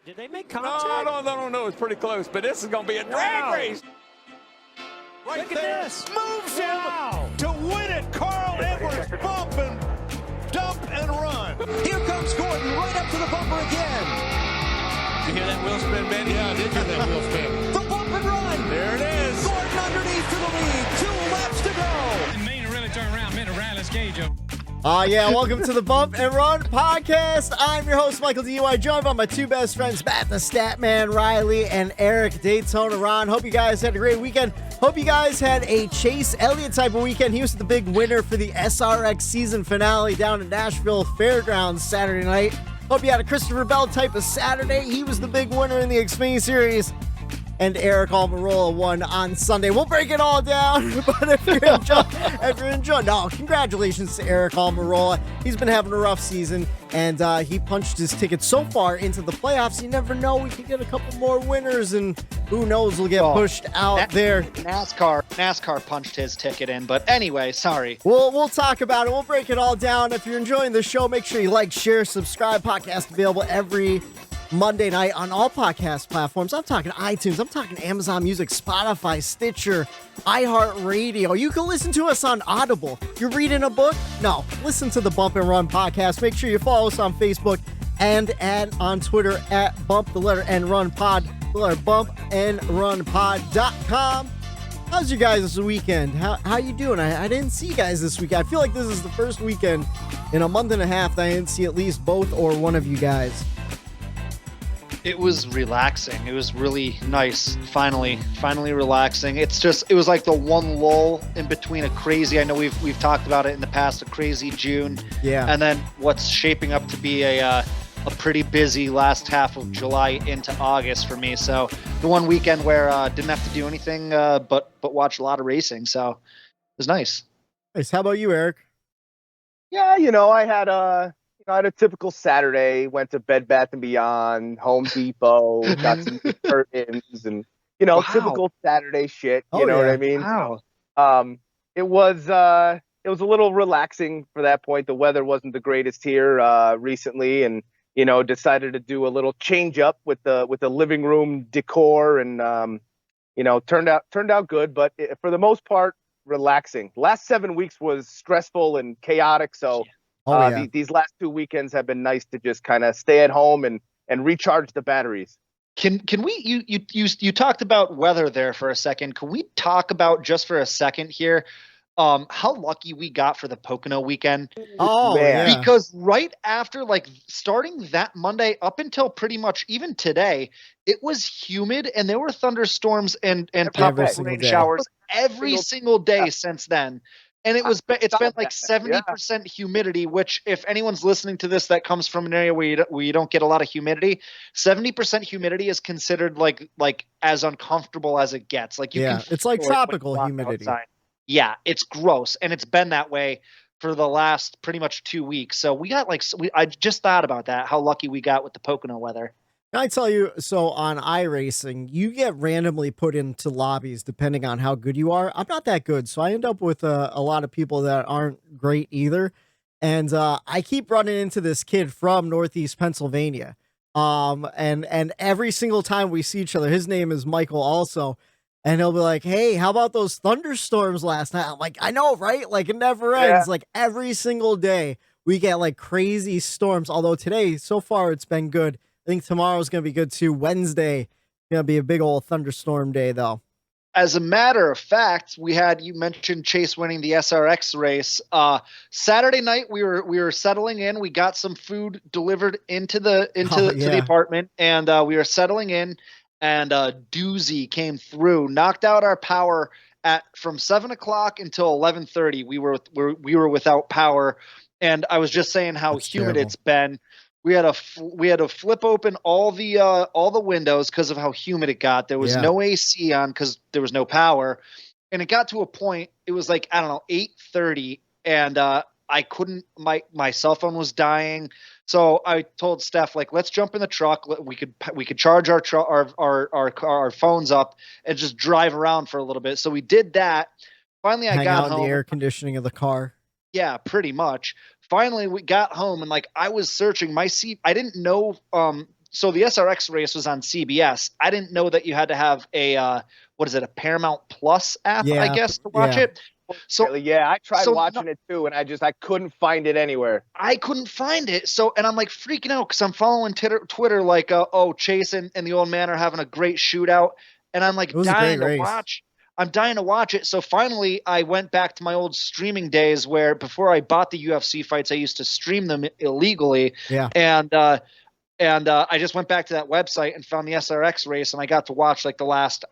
Did they make No, contact? no. It's pretty close, but this is going to be a drag race. Right Look there. At this. Moves him to win it. Carl Edwards bump and dump and run. Here comes Gordon right up to the bumper again. You hear that wheel spin, Benny? Yeah, I did hear that wheel spin. The bump and run. There it is. Gordon underneath to the lead. 2 laps to go. Didn't mean to really turn around. Meant to Riley's cage up. Welcome to the Bump and Run podcast. I'm your host, Michael DUI, joined by my two best friends, Matt the Statman Reilly and Eric Daytona Ron. Hope you guys had a great weekend. Hope you guys had a Chase Elliott type of weekend. He was the big winner for the SRX season finale down at Nashville Fairgrounds Saturday night. Hope you had a Christopher Bell type of Saturday. He was the big winner in the Xfinity Series. And Eric Almirola won on Sunday. We'll break it all down, but if you're enjoying, no, congratulations to Eric Almirola. He's been having a rough season, and he punched his ticket so far into the playoffs. You never know, we could get a couple more winners, and who knows, we'll get pushed out there. NASCAR punched his ticket in, but anyway, sorry. We'll talk about it. We'll break it all down. If you're enjoying the show, make sure you like, share, subscribe. Podcast available every Monday night on all podcast platforms. I'm talking iTunes. I'm talking Amazon Music, Spotify, Stitcher, iHeartRadio. You can listen to us on Audible. You're reading a book? No. Listen to the Bump and Run podcast. Make sure you follow us on Facebook and on Twitter at Bump the letter and Run Pod. The letter bumpandrunpod.com. How's you guys this weekend? How you doing? I didn't see you guys this week. I feel like this is the first weekend in a month and a half that I didn't see at least both or one of you guys. It was relaxing. It was really nice. Finally relaxing. It was like the one lull in between a crazy, I know we've talked about it in the past, a crazy June. Yeah. And then what's shaping up to be a pretty busy last half of July into August for me. So the one weekend where didn't have to do anything but watch a lot of racing. So it was nice. Nice. How about you, Eric? Yeah, I had a typical Saturday, went to Bed Bath & Beyond, Home Depot, got some curtains and, typical Saturday shit. You know what I mean? Wow. It was a little relaxing for that point. The weather wasn't the greatest here recently, and, decided to do a little change up with the living room decor and, turned out good, but for the most part, relaxing. Last 7 weeks was stressful and chaotic. So, these last 2 weekends have been nice to just kind of stay at home and recharge the batteries. Can we you talked about weather there for a second. Can we talk about just for a second here how lucky we got for the Pocono weekend? Oh, man. Yeah. Because right after, starting that Monday up until pretty much even today, it was humid and there were thunderstorms and pop-up rain showers every single day since then. And it's been like 70% humidity, which if anyone's listening to this that comes from an area where you don't get a lot of humidity, 70% humidity is considered like as uncomfortable as it gets. It's like tropical humidity. Outside. Yeah, it's gross, and it's been that way for the last pretty much 2 weeks. So we got I just thought about that, how lucky we got with the Pocono weather. Can I tell you, so on iRacing, you get randomly put into lobbies depending on how good you are. I'm not that good, so I end up with a lot of people that aren't great either. And I keep running into this kid from Northeast Pennsylvania. And every single time we see each other, his name is Michael also. And he'll be like, hey, how about those thunderstorms last night? I'm like, I know, right? It never ends. Yeah. Every single day we get crazy storms. Although today, so far, it's been good. I think tomorrow's going to be good too. Wednesday, going to be a big old thunderstorm day though. As a matter of fact, you mentioned Chase winning the SRX race. Saturday night, we were settling in. We got some food delivered to the apartment, and we were settling in. And doozy came through, knocked out our power from 7 o'clock until 11:30. We were without power, and I was just saying how That's humid terrible. it's been. We had to flip open all the windows because of how humid it got. There was no AC on because there was no power, and it got to a point. It was 8:30, and I couldn't. My cell phone was dying. So I told Steph, let's jump in the truck. We could charge our phones up and just drive around for a little bit. So we did that. Finally, I got home. The air conditioning of the car. Yeah, pretty much. Finally, we got home and I was searching my seat. I didn't know so the SRX race was on CBS. I didn't know that you had to have a a Paramount Plus app, I guess, to watch it. So yeah, I tried watching it too, and I couldn't find it anywhere. I couldn't find it. So, and I'm like freaking out because I'm following Twitter like, Chase and the old man are having a great shootout, and I'm like dying to watch. I'm dying to watch it. So finally, I went back to my old streaming days where before I bought the UFC fights, I used to stream them illegally. Yeah. And I just went back to that website and found the SRX race, and I got to watch like the last,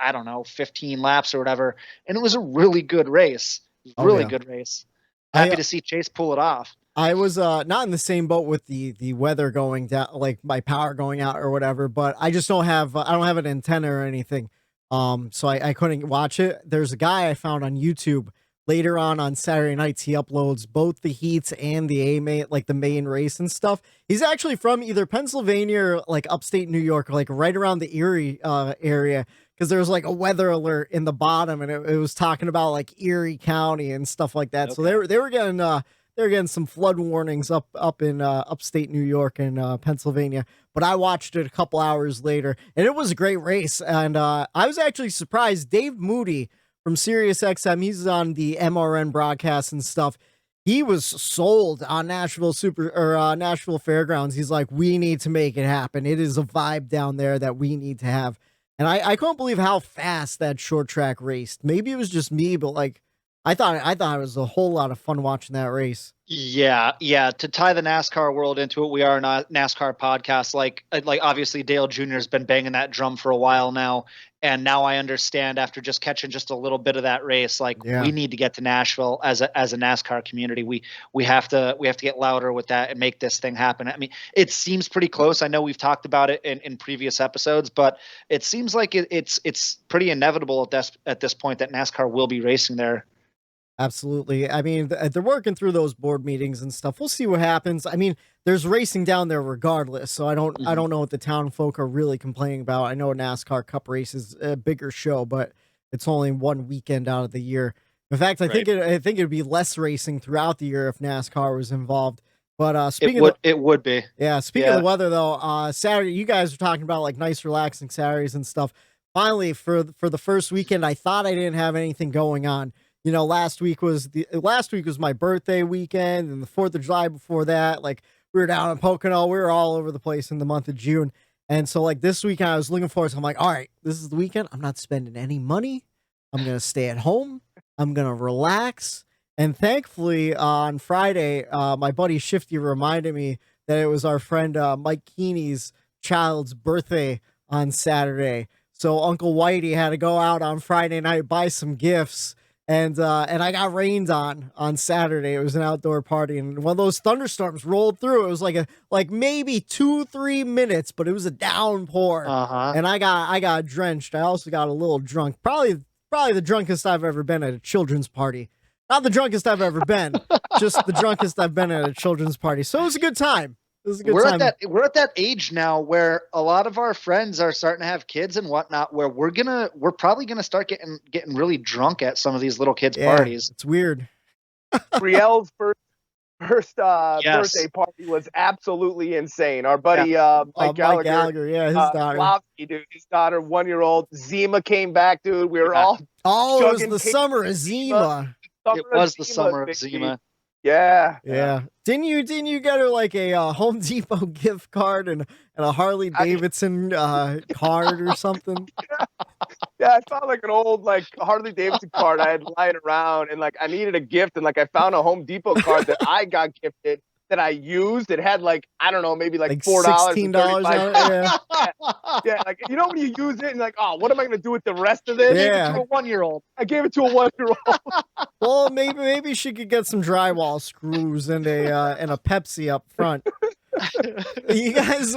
15 laps or whatever. And it was a really good race. Good race. Happy to see Chase pull it off. I was not in the same boat with the weather going down, like my power going out or whatever, but I just don't have an antenna or anything. So I couldn't watch it. There's a guy I found on YouTube later on Saturday nights. He uploads both the heats and the the main race and stuff. He's actually from either Pennsylvania or like upstate New York, or like right around the Erie area. Because there was like a weather alert in the bottom, and it was talking about like Erie County and stuff like that. Okay. So they were getting some flood warnings up in upstate New York and Pennsylvania. But I watched it a couple hours later, and it was a great race. And I was actually surprised. Dave Moody from SiriusXM, he's on the MRN broadcast and stuff. He was sold on Nashville Fairgrounds. He's like, we need to make it happen. It is a vibe down there that we need to have. And I couldn't believe how fast that short track raced. Maybe it was just me, but like I thought it was a whole lot of fun watching that race. Yeah. To tie the NASCAR world into it, we are a NASCAR podcast. Like obviously Dale Jr. has been banging that drum for a while now, and now I understand after just catching just a little bit of that race. We need to get to Nashville as a NASCAR community. We have to get louder with that and make this thing happen. I mean, it seems pretty close. I know we've talked about it in previous episodes, but it seems like it's pretty inevitable at this point that NASCAR will be racing there. Absolutely. I mean, they're working through those board meetings and stuff. We'll see what happens. I mean, there's racing down there regardless. So I don't know what the town folk are really complaining about. I know a NASCAR Cup race is a bigger show, but it's only one weekend out of the year. In fact, I think it'd be less racing throughout the year if NASCAR was involved. But it would be. Yeah. Speaking of the weather though, Saturday, you guys are talking about like nice, relaxing Saturdays and stuff. Finally, for the first weekend, I thought I didn't have anything going on. You know, last week was my birthday weekend, and the 4th of July before that, like we were down in Pocono, we were all over the place in the month of June. And so like this weekend I was looking forward to, I'm like, all right, this is the weekend. I'm not spending any money. I'm going to stay at home. I'm going to relax. And thankfully on Friday, my buddy Shifty reminded me that it was our friend Mike Keeney's child's birthday on Saturday. So Uncle Whitey had to go out on Friday night, buy some gifts. And I got rained on Saturday. It was an outdoor party, and one of those thunderstorms rolled through. It was like maybe 2-3 minutes, but it was a downpour. And I got drenched. I also got a little drunk. Probably the drunkest I've ever been at a children's party. Not the drunkest I've ever been, just the drunkest I've been at a children's party. So it was a good time. We're at that age now where a lot of our friends are starting to have kids and whatnot, where we're probably gonna start getting really drunk at some of these little kids' parties. It's weird. Brielle's first birthday party was absolutely insane. Our buddy Mike Gallagher, his daughter, his daughter, 1-year-old Zima came back, dude. We were all it was the summer of Zima. It was the summer of Zima. Yeah. Didn't you get her like a Home Depot gift card and a Harley Davidson card or something? Yeah, I found like an old like Harley Davidson card I had lying around, and like I needed a gift, and like I found a Home Depot card that I got gifted that I used. It had like, I don't know, maybe like $4, $16 on it. Yeah, like you know when you use it and like, oh, what am I gonna do with the rest of it? Yeah. To a 1-year-old. I gave it to a 1-year-old. Well, maybe she could get some drywall screws and a Pepsi up front. You guys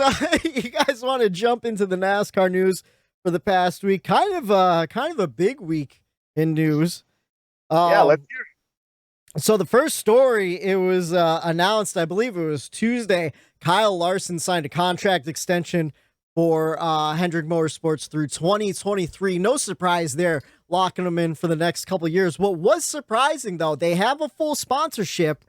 want to jump into the NASCAR news for the past week? Kind of a big week in news. Yeah, let's hear it. So the first story, it was announced, I believe it was Tuesday, Kyle Larson signed a contract extension for Hendrick Motorsports through 2023. No surprise there, locking him in for the next couple of years. What was surprising, though, they have a full sponsorship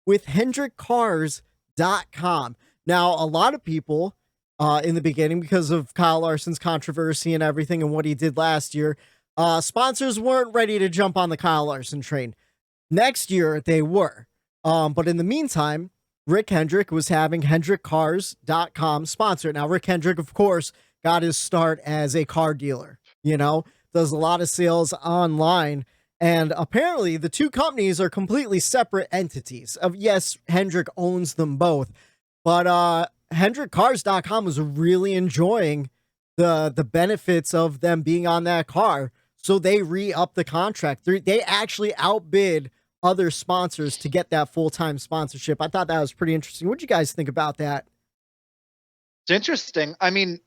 with HendrickCars.com. Now, a lot of people in the beginning because of Kyle Larson's controversy and everything and what he did last year. Sponsors weren't ready to jump on the Kyle Larson train. Next year, they were. But in the meantime, Rick Hendrick was having HendrickCars.com sponsor. Now, Rick Hendrick, of course, got his start as a car dealer, does a lot of sales online. And apparently the two companies are completely separate entities. Yes, Hendrick owns them both, but HendrickCars.com was really enjoying the benefits of them being on that car. So they re-upped the contract. They actually outbid other sponsors to get that full-time sponsorship. I thought that was pretty interesting. What do you guys think about that? It's interesting. I mean,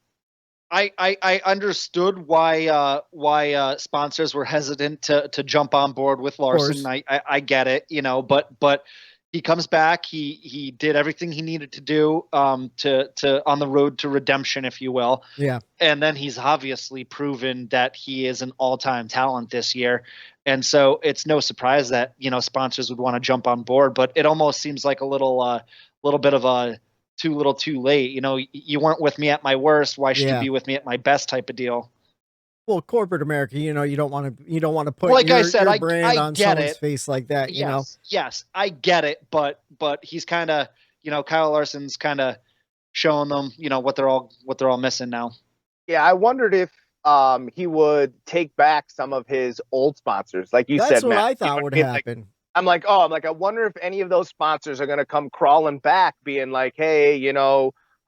I understood why sponsors were hesitant to jump on board with Larson. I get it, but he comes back. He did everything he needed to do to on the road to redemption, if you will. Yeah. And then he's obviously proven that he is an all-time talent this year. And so it's no surprise that, sponsors would want to jump on board, but it almost seems like a little bit of a too little too late. You weren't with me at my worst. Why should you be with me at my best type of deal? Well, corporate America, you don't want to put like your, I said, your brand on someone's it. face like that, Yes, I get it, but he's kind of, Kyle Larson's kind of showing them, what they're all missing now. Yeah, I wondered if he would take back some of his old sponsors, like you said. That's what Matt. I thought would happen. I wonder if any of those sponsors are going to come crawling back, being like, hey,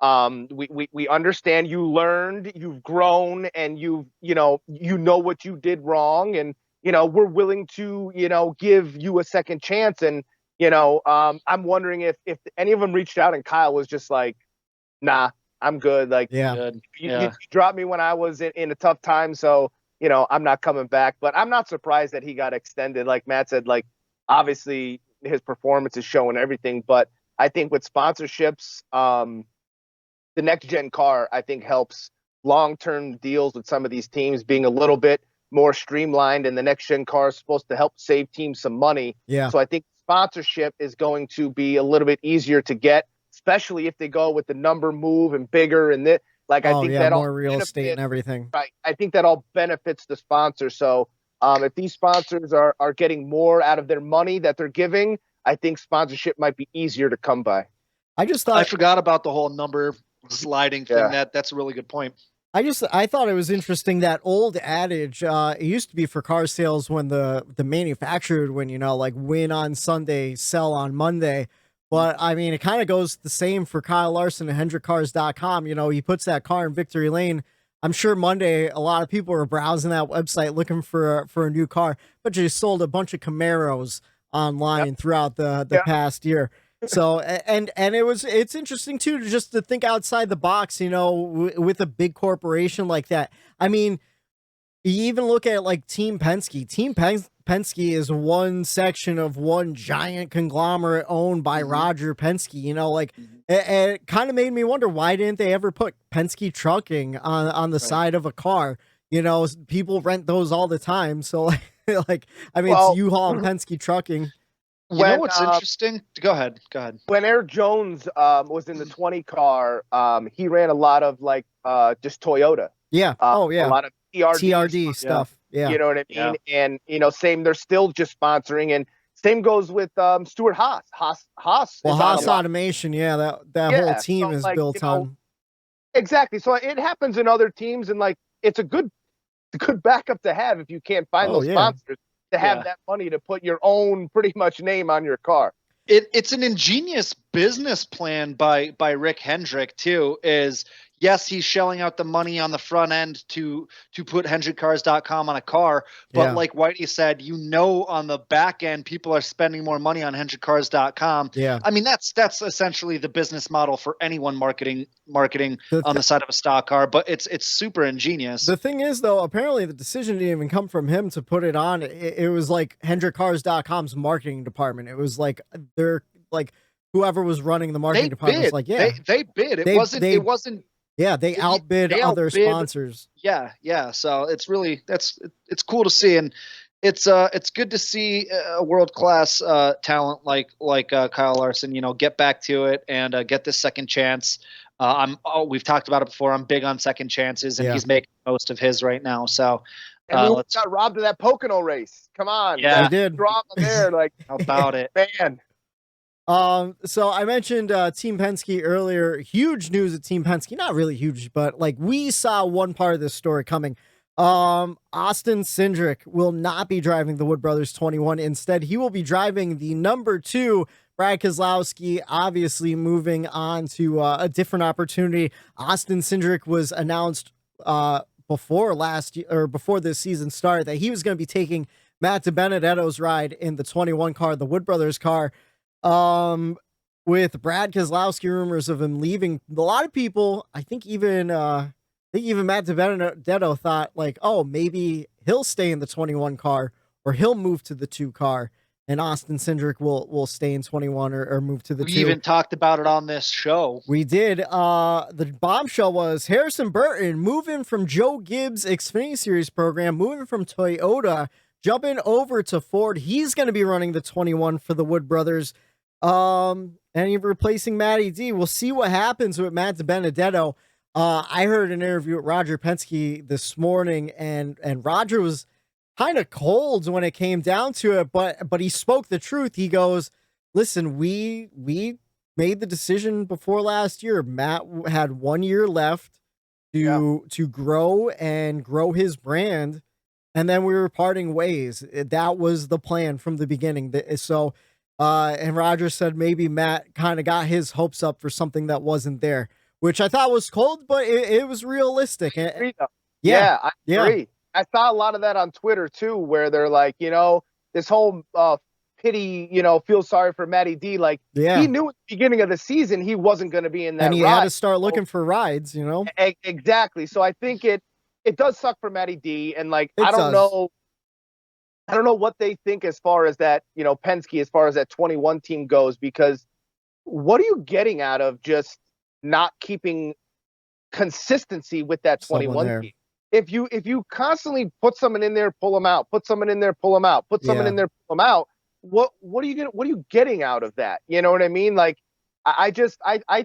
we understand you learned, you've grown, and you know what you did wrong, and we're willing to give you a second chance. And I'm wondering if any of them reached out and Kyle was just like, nah, I'm good. Like, you dropped me when I was in a tough time, so I'm not coming back. But I'm not surprised that he got extended. Like Matt said, like obviously his performance is showing everything, but I think with sponsorships, the next gen car, I think, helps long-term deals with some of these teams being a little bit more streamlined, and the next gen car is supposed to help save teams some money. Yeah. So I think sponsorship is going to be a little bit easier to get, especially if they go with the number move and bigger and that. Like, I think that more all real estate and everything. Right. I think that all benefits the sponsor. So if these sponsors are getting more out of their money that they're giving, I think sponsorship might be easier to come by. I forgot about the whole number sliding thing. That's a really good point. I thought it was interesting, that old adage. It used to be for car sales when the manufacturer would win, like win on Sunday, sell on Monday. But I mean, it kind of goes the same for Kyle Larson and HendrickCars.com. He puts that car in victory lane. I'm sure Monday a lot of people were browsing that website looking for a new car, but they sold a bunch of Camaros online throughout the past year. So, and it's interesting too, to think outside the box, with a big corporation like that. I mean, you even look at like Team Penske. Penske is one section of one giant conglomerate owned by Roger Penske. It kind of made me wonder, why didn't they ever put Penske Trucking on the side of a car? People rent those all the time. So it's U-Haul and Penske Trucking. You know what's interesting? Go ahead. When Eric Jones was in the 20 car, he ran a lot of just Toyota. Yeah. A lot of TRD stuff. Yeah. You know what I mean? Yeah. And same, they're still just sponsoring, and same goes with Stuart Haas. Haas Automation. Yeah. That whole team is built on. Exactly. So it happens in other teams, and it's a good backup to have if you can't find those sponsors. To have that money to put your own pretty much name on your car. It's an ingenious business plan by Rick Hendrick too. Yes, he's shelling out the money on the front end to put HendrickCars.com on a car, but like Whitey said, on the back end, people are spending more money on HendrickCars.com. Yeah, I mean that's essentially the business model for anyone marketing on the side of a stock car, but it's super ingenious. The thing is, though, apparently the decision didn't even come from him to put it on. It was like HendrickCars.com's marketing department. It was like they're like whoever was running the marketing department was like, they bid. It wasn't. Yeah, they outbid other sponsors. Yeah. So it's really it's cool to see, and it's good to see a world-class talent like Kyle Larson, get back to it and get this second chance. We've talked about it before. I'm big on second chances, and he's making most of his right now. So, and we got robbed of that Pocono race. Come on, yeah, we did. Drop there, like how about it, man. So I mentioned Team Penske earlier. Huge news at Team Penske. Not really huge, but like we saw one part of this story coming. Austin Cindric will not be driving the Wood Brothers 21. Instead, he will be driving the number 2. Brad Keselowski obviously moving on to a different opportunity. Austin Cindric was announced before this season started that he was going to be taking Matt DiBenedetto's ride in the 21 car, the Wood Brothers car. With Brad Keselowski rumors of him leaving, a lot of people, I think even Matt DiBenedetto thought like, oh, maybe he'll stay in the 21 car or he'll move to the 2 car. And Austin Cindric will stay in 21 or move to the 2. We even talked about it on this show. We did. The bombshell was Harrison Burton moving from Joe Gibbs' Xfinity Series program, moving from Toyota, jumping over to Ford. He's going to be running the 21 for the Wood Brothers. And he's replacing Matty D. We'll see what happens with Matt DiBenedetto. I heard an interview with Roger Penske this morning, and Roger was kind of cold when it came down to it, but he spoke the truth. He goes, listen, we made the decision before last year. Matt had 1 year left to grow his brand, and then we were parting ways. That was the plan from the beginning. So and Roger said maybe Matt kind of got his hopes up for something that wasn't there, which I thought was cold, but it was realistic. I agree. I saw a lot of that on Twitter too, where they're like, this whole pity, feel sorry for Matty D. Like he knew at the beginning of the season he wasn't going to be in that. And he ride. had to start looking for rides, Exactly. So I think it does suck for Matty D. And like I don't know what they think as far as that, Penske, as far as that 21 team goes, because what are you getting out of just not keeping consistency with that 21 team? If you constantly put someone in there, pull them out, put someone in there, pull them out, put someone in there, pull them out, what are you getting out of that? You know what I mean? Like I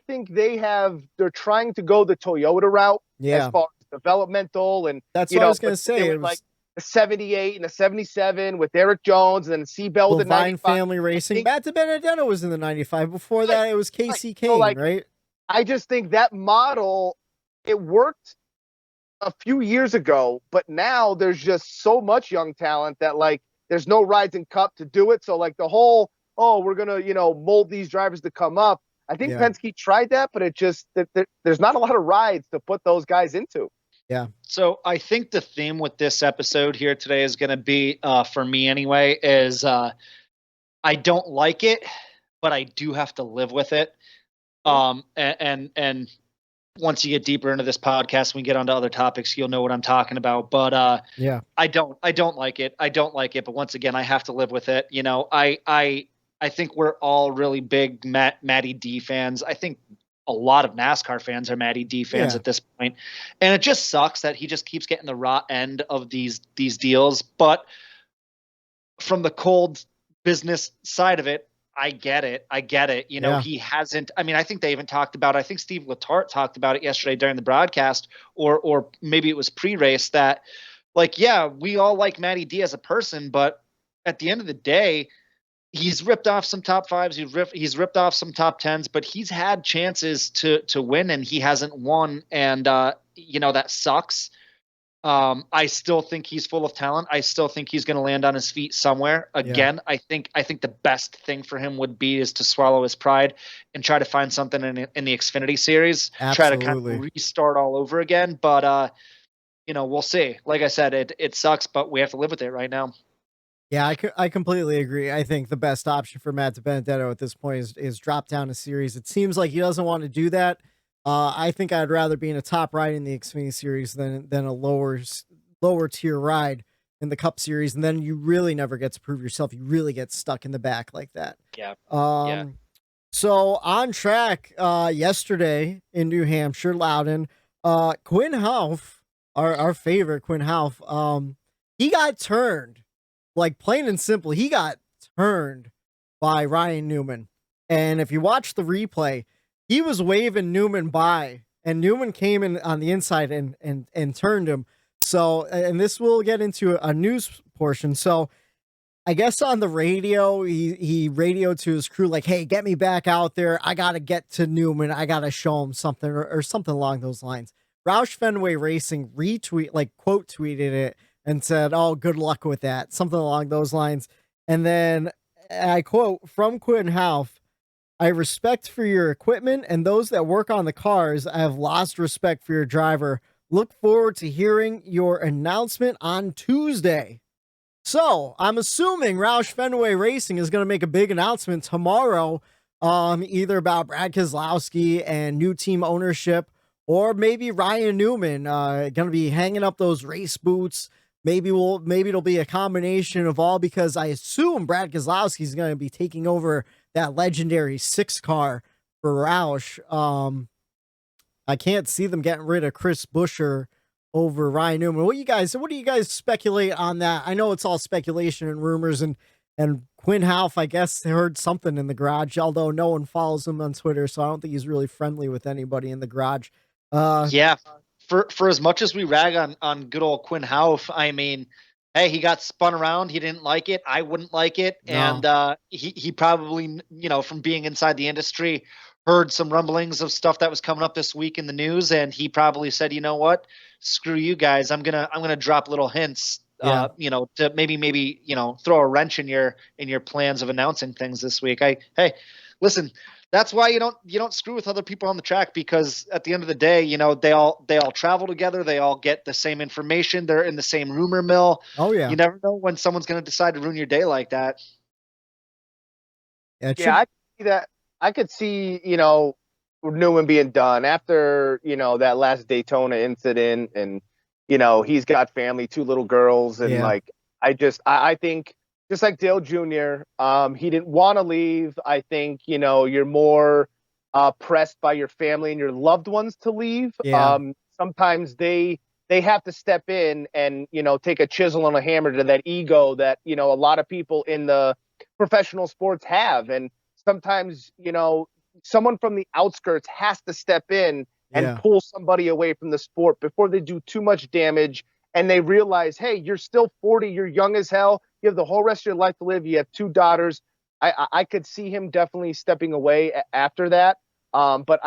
think they're trying to go the Toyota route as far as developmental, and that's what I was going to say. Like the 78 and the 77 with Eric Jones, and then Seabell with the 95. Family Racing. Matt DiBenedetto was in the 95. Before that, it was Casey Kane, right? I just think that model, it worked a few years ago, but now there's just so much young talent that like there's no rides in Cup to do it. So like the whole, we're gonna mold these drivers to come up. I think Penske tried that, but it just there's not a lot of rides to put those guys into. Yeah. So I think the theme with this episode here today is going to be, for me anyway, is I don't like it, but I do have to live with it. And once you get deeper into this podcast, when we get onto other topics, you'll know what I'm talking about. But I don't like it. I don't like it. But once again, I have to live with it. I think we're all really big Matty D fans. I think a lot of NASCAR fans are Matty D fans at this point. And it just sucks that he just keeps getting the raw end of these deals. But from the cold business side of it, I get it. He hasn't, I think they even talked about, I think Steve Letarte talked about it yesterday during the broadcast, or maybe it was pre-race, that like, we all like Matty D as a person, but at the end of the day, he's ripped off some top 5s. He's ripped off some top 10s, but he's had chances to win and he hasn't won. And, that sucks. I still think he's full of talent. I still think he's going to land on his feet somewhere. Again, I think the best thing for him would be is to swallow his pride and try to find something in the Xfinity series, Absolutely. try to kind of restart all over again. But, we'll see. Like I said, it sucks, but we have to live with it right now. Yeah, I completely agree. I think the best option for Matt DiBenedetto at this point is drop down a series. It seems like he doesn't want to do that. I think I'd rather be in a top ride in the Xfinity series than a lower tier ride in the Cup series, and then you really never get to prove yourself. You really get stuck in the back like that. Yeah. So on track yesterday in New Hampshire, Loudon, Quinn Houff, our favorite Quinn Houff, he got turned. Like, plain and simple, he got turned by Ryan Newman. And if you watch the replay, he was waving Newman by, and Newman came in on the inside and turned him. So, and this will get into a news portion. So, I guess on the radio, he radioed to his crew like, "Hey, get me back out there. I got to get to Newman. I got to show him something," or something along those lines. Roush Fenway Racing quote tweeted it and said, "Oh, good luck with that." Something along those lines. And then I quote from Quinn Half, "I respect for your equipment and those that work on the cars. I have lost respect for your driver. Look forward to hearing your announcement on Tuesday." So I'm assuming Roush Fenway Racing is going to make a big announcement tomorrow, either about Brad Keselowski and new team ownership, or maybe Ryan Newman going to be hanging up those race boots. Maybe it'll be a combination of all, because I assume Brad Keselowski is going to be taking over that legendary 6 car for Roush. I can't see them getting rid of Chris Buescher over Ryan Newman. What do you guys speculate on that? I know it's all speculation and rumors, and Quinn Half, I guess, heard something in the garage, although no one follows him on Twitter, so I don't think he's really friendly with anybody in the garage. Yeah. For as much as we rag on good old Quinn Half, I mean, hey, he got spun around. He didn't like it. I wouldn't like it. No. And he probably, from being inside the industry, heard some rumblings of stuff that was coming up this week in the news, and he probably said, "You know what? Screw you guys. I'm gonna drop little hints, to maybe throw a wrench in your plans of announcing things this week." Hey, listen, that's why you don't screw with other people on the track, because at the end of the day, they all travel together. They all get the same information. They're in the same rumor mill. Oh yeah. You never know when someone's going to decide to ruin your day like that. I could see that. I could see, Newman being done after, that last Daytona incident, and, he's got family, 2 little girls. And I think just like Dale Jr., he didn't want to leave. I think, you're more pressed by your family and your loved ones to leave. Yeah. Sometimes they have to step in and, take a chisel and a hammer to that ego that, a lot of people in the professional sports have. And sometimes, someone from the outskirts has to step in and pull somebody away from the sport before they do too much damage. And they realize, hey, you're still 40. You're young as hell. You have the whole rest of your life to live. You have 2 daughters. I could see him definitely stepping away after that. But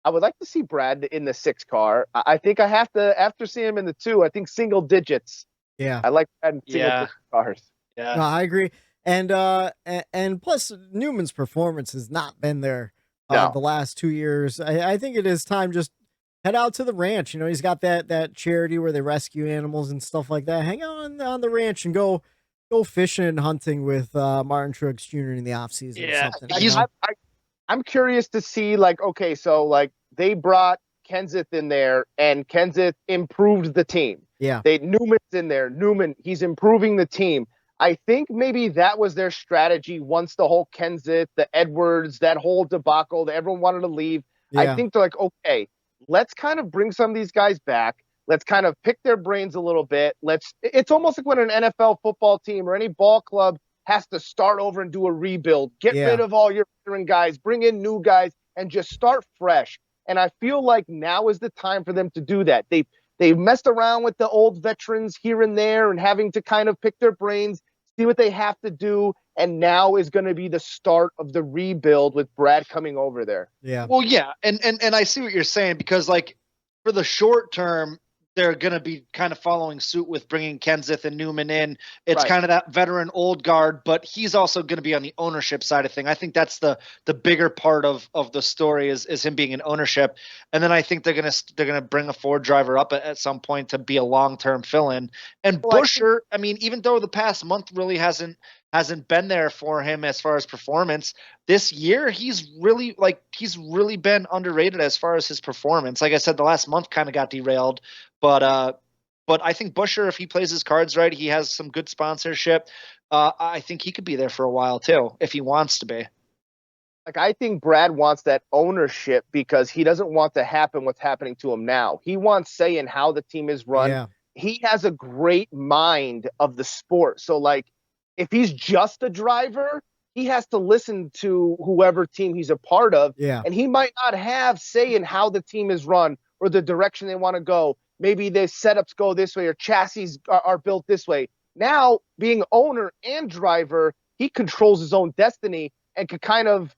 I would like to see Brad in the 6 car. I think I have to, after seeing him in the 2, I think single digits. Yeah. I like Brad in single digit cars. Yeah. No, I agree. And plus Newman's performance has not been there the last 2 years. I think it is time just head out to the ranch. He's got that charity where they rescue animals and stuff like that. Hang out on the ranch and go fishing and hunting with Martin Truex Jr. in the off season. Yeah. Or something, I'm curious to see, they brought Kenseth in there, and Kenseth improved the team. Yeah. Newman's in there. Newman, he's improving the team. I think maybe that was their strategy once the whole Kenseth, the Edwards, that whole debacle, that everyone wanted to leave. Yeah. I think they're like, okay, let's kind of bring some of these guys back. Let's kind of pick their brains a little bit. It's almost like when an NFL football team or any ball club has to start over and do a rebuild. Get rid of all your veteran guys, bring in new guys, and just start fresh. And I feel like now is the time for them to do that. They've messed around with the old veterans here and there and having to kind of pick their brains, see what they have to do, and now is going to be the start of the rebuild with Brad coming over there. Yeah. Well, yeah, and I see what you're saying, because for the short term, they're going to be kind of following suit with bringing Kenseth and Newman in. It's kind of that veteran old guard, but he's also going to be on the ownership side of thing. I think that's the bigger part of the story is him being in ownership. And then I think they're going to bring a Ford driver up at some point to be a long-term fill-in. And Buescher, I mean, even though the past month really hasn't been there for him as far as performance, this year he's really been underrated as far as his performance. Like I said, the last month kind of got derailed, but I think Buescher, if he plays his cards right, he has some good sponsorship. I think he could be there for a while too, if he wants to be. I think Brad wants that ownership because he doesn't want to happen what's happening to him now. He wants say in how the team is run. Yeah. He has a great mind of the sport. So if he's just a driver, he has to listen to whoever team he's a part of. Yeah. And he might not have say in how the team is run or the direction they want to go. Maybe the setups go this way or chassis are built this way. Now, being owner and driver, he controls his own destiny and can kind of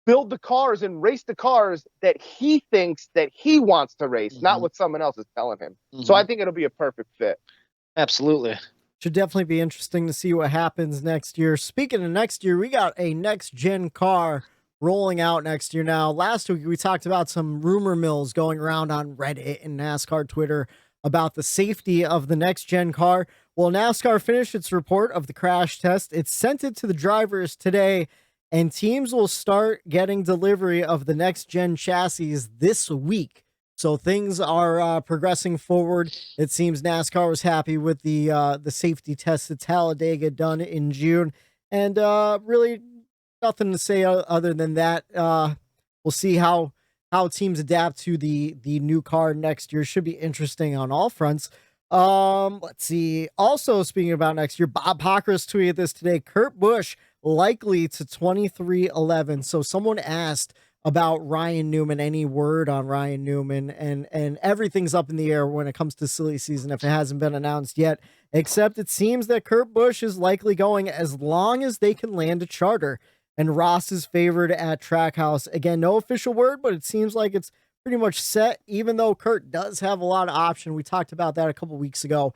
build the cars and race the cars that he thinks that he wants to race, not what someone else is telling him. So I think it'll be a perfect fit. Absolutely. Should definitely be interesting to see what happens next year. Speaking of next year, we got a next-gen car rolling out next year. Now, last week we talked about some rumor mills going around on Reddit and NASCAR Twitter about the safety of the next-gen car. Well, NASCAR finished its report of the crash test. It sent it to the drivers today, and teams will start getting delivery of the next-gen chassis this week. So things are progressing forward. It seems NASCAR was happy with the safety test at Talladega done in June. And really nothing to say other than that. We'll see how teams adapt to the new car next year. Should be interesting on all fronts. Let's see. Also, speaking about next year, Bob Pockrass tweeted this today. Kurt Busch likely to 2311. So someone asked about Ryan Newman, any word on Ryan Newman, and everything's up in the air when it comes to silly season if it hasn't been announced yet, except it seems that Kurt Busch is likely going as long as they can land a charter, and Ross is favored at Trackhouse. Again, no official word, but it seems like it's pretty much set, even though Kurt does have a lot of option. We talked about that a couple weeks ago.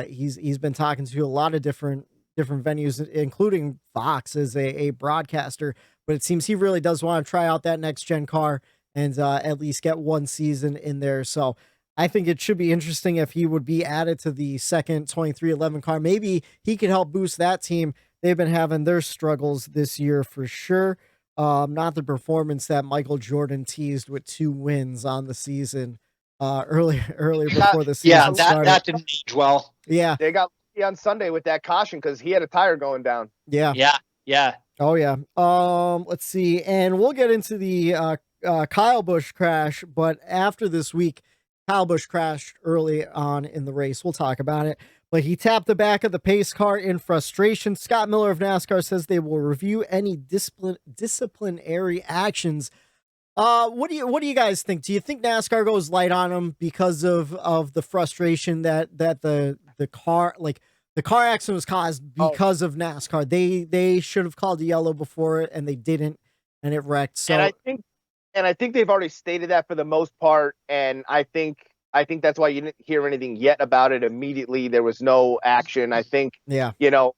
He's been talking to a lot of different venues, including Fox as a broadcaster, but it seems he really does want to try out that next gen car and at least get one season in there. So I think it should be interesting if he would be added to the second 2311 car. Maybe he could help boost that team. They've been having their struggles this year for sure. Not the performance that Michael Jordan teased with 2 wins on the season earlier before the season started. That didn't age well. Yeah. They got on Sunday with that caution because he had a tire going down. Yeah. Oh yeah. Let's see, and we'll get into the Kyle Busch crash, but after this week, Kyle Busch crashed early on in the race. We'll talk about it, but he tapped the back of the pace car in frustration. Scott Miller of NASCAR says they will review any disciplinary actions. What do you guys think? Do you think NASCAR goes light on him because of the frustration that the car, like the car accident was caused because of NASCAR? They should have called the yellow before it, and they didn't, and it wrecked. So and I think they've already stated that for the most part, and I think that's why you didn't hear anything yet about it immediately. There was no action. I think NASCAR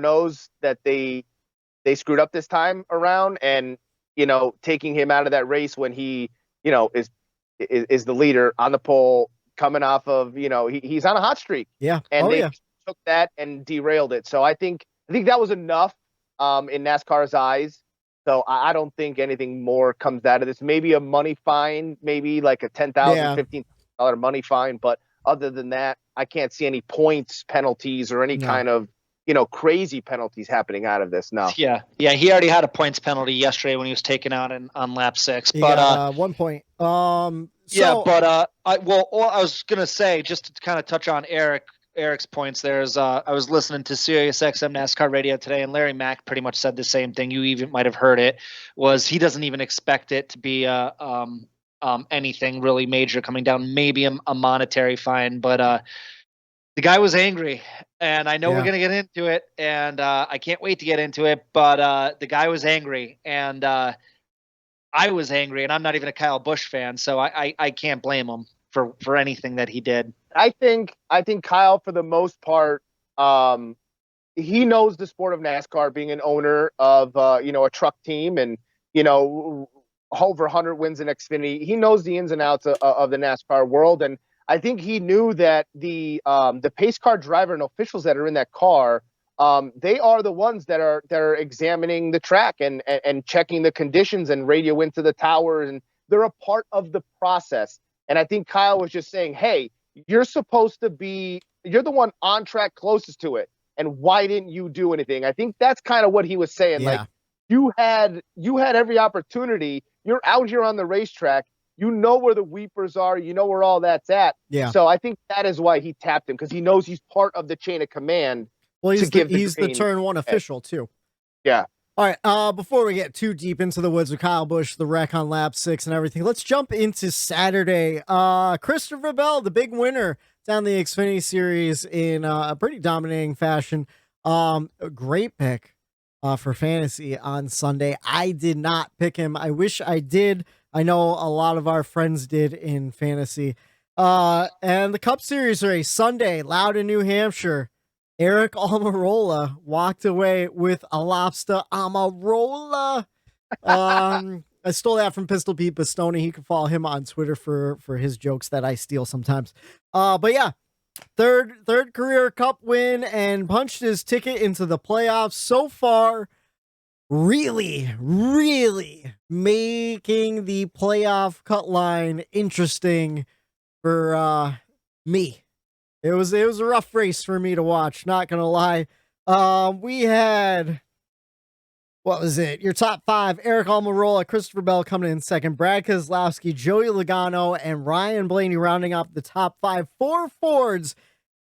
knows that they screwed up this time around, and taking him out of that race when he, is the leader on the pole coming off of, he's on a hot streak. Yeah. And they took that and derailed it. So I think that was enough in NASCAR's eyes. So I don't think anything more comes out of this. Maybe a money fine, maybe like a $10,000, $15,000 money fine. But other than that, I can't see any points penalties or any kind of, crazy penalties happening out of this now. Yeah. He already had a points penalty yesterday when he was taken out on lap 6. But 1 point. I was gonna say, just to kind of touch on Eric's points. There's I was listening to Sirius XM NASCAR radio today, and Larry Mack pretty much said the same thing. You even might have heard it. Was he doesn't even expect it to be anything really major coming down. Maybe a monetary fine, but the guy was angry, and I know we're going to get into it, and I can't wait to get into it, but the guy was angry, and I was angry, and I'm not even a Kyle Busch fan, so I can't blame him for anything that he did. I think Kyle, for the most part, he knows the sport of NASCAR, being an owner of a truck team and over 100 wins in Xfinity. He knows the ins and outs of the NASCAR world, and I think he knew that the pace car driver and officials that are in that car, they are the ones that are examining the track and checking the conditions and radio into the tower, and they're a part of the process. And I think Kyle was just saying, hey, you're the one on track closest to it, and why didn't you do anything? I think that's kind of what he was saying. Yeah. Like, you had every opportunity. You're out here on the racetrack. You know where the weepers are. You know where all that's at. Yeah. So I think that is why he tapped him, because he knows he's part of the chain of command. Well, he's give the green. turn one official too. Yeah. All right. Before we get too deep into the woods with Kyle Busch, the wreck on lap 6 and everything, let's jump into Saturday. Christopher Bell, the big winner down the Xfinity Series in a pretty dominating fashion. A great pick for fantasy on Sunday. I did not pick him. I wish I did. I know a lot of our friends did in fantasy. And the Cup Series race Sunday, Loudon, New Hampshire. Eric Almirola walked away with a lobster Almirola. I stole that from Pistol Pete Bastoni. He can follow him on Twitter for his jokes that I steal sometimes. But yeah, third career Cup win and punched his ticket into the playoffs. So far, really making the playoff cut line interesting for me. It was a rough race for me to watch, not gonna lie. We had, what was it? Your top 5: Eric Almirola, Christopher Bell coming in second, Brad Keselowski, Joey Logano, and Ryan Blaney rounding up the top 5. 4 Fords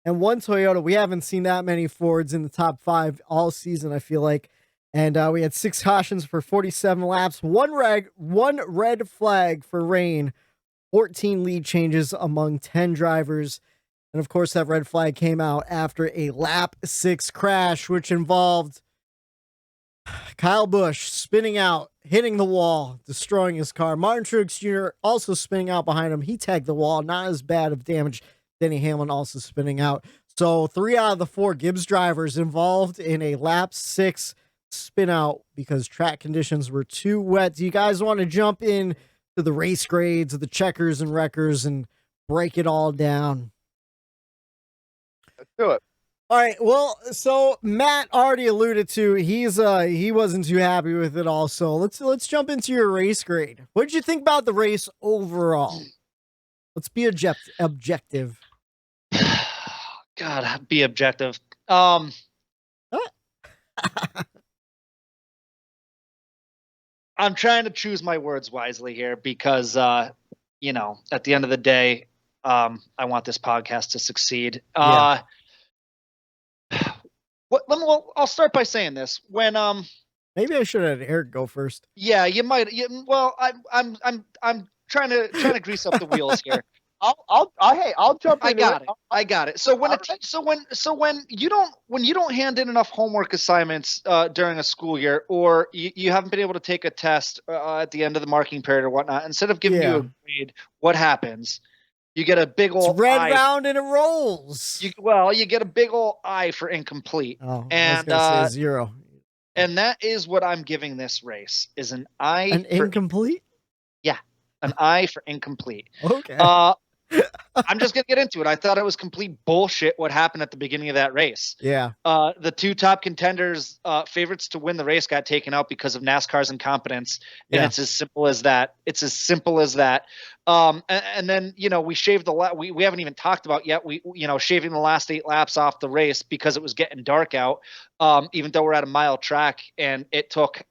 and 1 Toyota. We haven't seen that many Fords in the top 5 all season, I feel like. And we had 6 cautions for 47 laps, one red flag for rain, 14 lead changes among 10 drivers. And of course, that red flag came out after a lap 6 crash, which involved Kyle Busch spinning out, hitting the wall, destroying his car. Martin Truex Jr. also spinning out behind him. He tagged the wall, not as bad of damage. Denny Hamlin also spinning out. So 3 out of the 4 Gibbs drivers involved in a lap 6 spin out because track conditions were too wet. Do you guys want to jump in to the race grades, the checkers and wreckers, and break it all down? Let's do it. All right. Well, so Matt already alluded to he wasn't too happy with it all. So let's jump into your race grade. What did you think about the race overall? Let's be objective. God, be objective. I'm trying to choose my words wisely here because, at the end of the day, I want this podcast to succeed. Yeah. I'll start by saying this. When maybe I should have had Eric go first. Yeah, you might. I'm trying to grease up the wheels here. I'll jump in. I got it. So when you don't hand in enough homework assignments during a school year, or you haven't been able to take a test at the end of the marking period or whatnot, instead of giving you a grade, what happens? You get a big old red I. round and it rolls. You get a big old I for incomplete. Oh, and I was gonna say 0. And that is what I'm giving this race, is an I. An incomplete? Yeah, an I for incomplete. Okay. I'm just going to get into it. I thought it was complete bullshit what happened at the beginning of that race. Yeah. The 2 top contenders, favorites to win the race, got taken out because of NASCAR's incompetence. And it's as simple as that. And then, we shaved we haven't even talked about yet. Shaving the last 8 laps off the race because it was getting dark out. Even though we're at a mile track and it took,